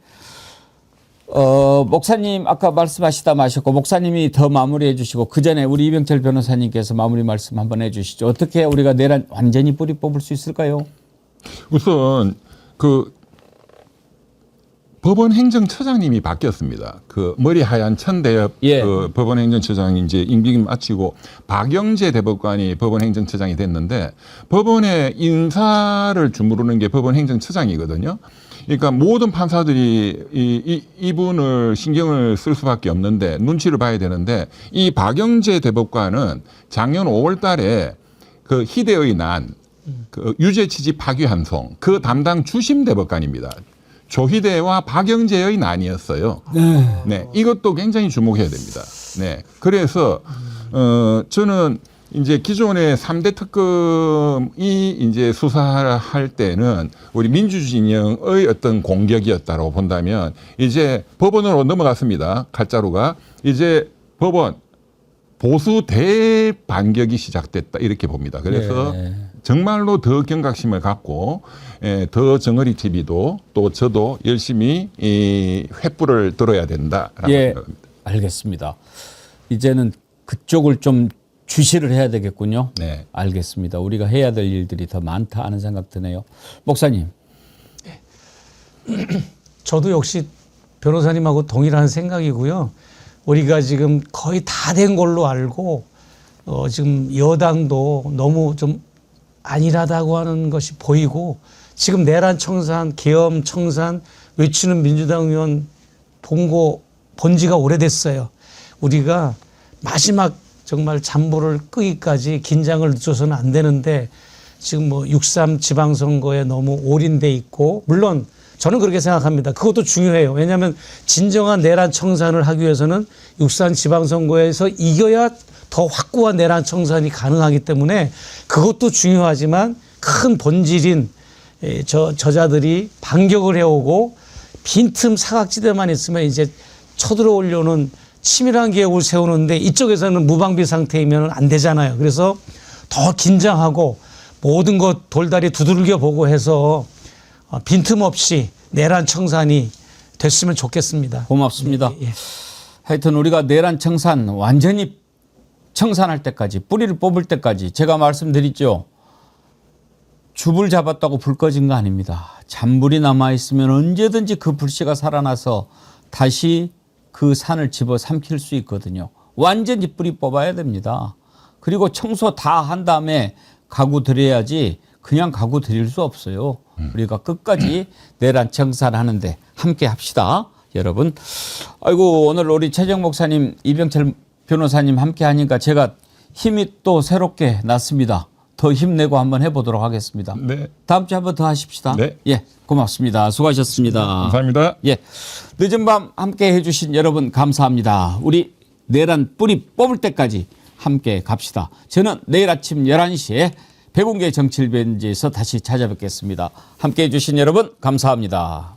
목사님 아까 말씀하시다 마셨고, 목사님이 더 마무리해 주시고, 그 전에 우리 이병철 변호사님께서 마무리 말씀 한번 해 주시죠. 어떻게 우리가 내란 완전히 뿌리 뽑을 수 있을까요? 우선 법원 행정처장님이 바뀌었습니다. 그 머리 하얀 천대엽 예. 그 법원 행정처장이 이제 임기 마치고 박영재 대법관이 법원 행정처장이 됐는데 법원의 인사를 주무르는 게 법원 행정처장이거든요. 그러니까 모든 판사들이 이분을 신경을 쓸 수밖에 없는데 눈치를 봐야 되는데 이 박영재 대법관은 작년 5월 달에 그 희대의 난 그 유죄 취지 파기환송 그 담당 주심 대법관입니다. 조희대와 박영재의 난이었어요. 네, 이것도 굉장히 주목해야 됩니다. 네, 그래서 저는 이제 기존의 3대 특검이 이제 수사할 때는 우리 민주진영의 어떤 공격이었다고 본다면 이제 법원으로 넘어갔습니다. 칼자루가 이제 법원 보수 대반격이 시작됐다 이렇게 봅니다. 그래서 정말로 더 경각심을 갖고 더 정어리 TV도 또 저도 열심히 이 횃불을 들어야 된다라는 예, 생각입니다. 알겠습니다. 이제는 그쪽을 좀 주시를 해야 되겠군요. 네. 알겠습니다. 우리가 해야 될 일들이 더 많다 하는 생각 드네요. 목사님. 저도 역시 변호사님하고 동일한 생각이고요. 우리가 지금 거의 다 된 걸로 알고 지금 여당도 너무 좀 안일하다고 하는 것이 보이고 지금 내란 청산, 계엄 청산 외치는 민주당 의원 본 지가 오래됐어요. 우리가 마지막 정말 잠보를 끄기까지 긴장을 늦춰서는 안 되는데 지금 뭐 6.3 지방선거에 너무 올인돼 있고 물론 저는 그렇게 생각합니다. 그것도 중요해요. 왜냐하면 진정한 내란 청산을 하기 위해서는 6.3 지방선거에서 이겨야 더 확고한 내란 청산이 가능하기 때문에 그것도 중요하지만 큰 본질인 저자들이 반격을 해오고 빈틈 사각지대만 있으면 이제 쳐들어오려는 치밀한 계획을 세우는데 이쪽에서는 무방비 상태이면 안 되잖아요. 그래서 더 긴장하고 모든 것 돌다리 두들겨 보고 해서 빈틈없이 내란 청산이 됐으면 좋겠습니다. 고맙습니다. 예. 하여튼 우리가 내란 청산 완전히 청산할 때까지 뿌리를 뽑을 때까지 제가 말씀드렸죠. 줍을 잡았다고 불 꺼진 거 아닙니다. 잔불이 남아있으면 언제든지 그 불씨가 살아나서 다시 그 산을 집어 삼킬 수 있거든요. 완전히 뿌리 뽑아야 됩니다. 그리고 청소 다 한 다음에 가구 드려야지 그냥 가구 드릴 수 없어요. 우리가 끝까지 내란 청산하는데 함께 합시다. 여러분. 아이고 오늘 우리 최정 목사님, 이병철 변호사님 함께 하니까 제가 힘이 또 새롭게 났습니다. 더 힘내고 한번 해보도록 하겠습니다. 네. 다음 주에 한번 더 하십시다. 네. 예, 고맙습니다. 수고하셨습니다. 감사합니다. 예, 늦은 밤 함께 해주신 여러분 감사합니다. 우리 내란 뿌리 뽑을 때까지 함께 갑시다. 저는 내일 아침 11시에 백운계 정칠벤지에서 다시 찾아뵙겠습니다. 함께 해주신 여러분 감사합니다.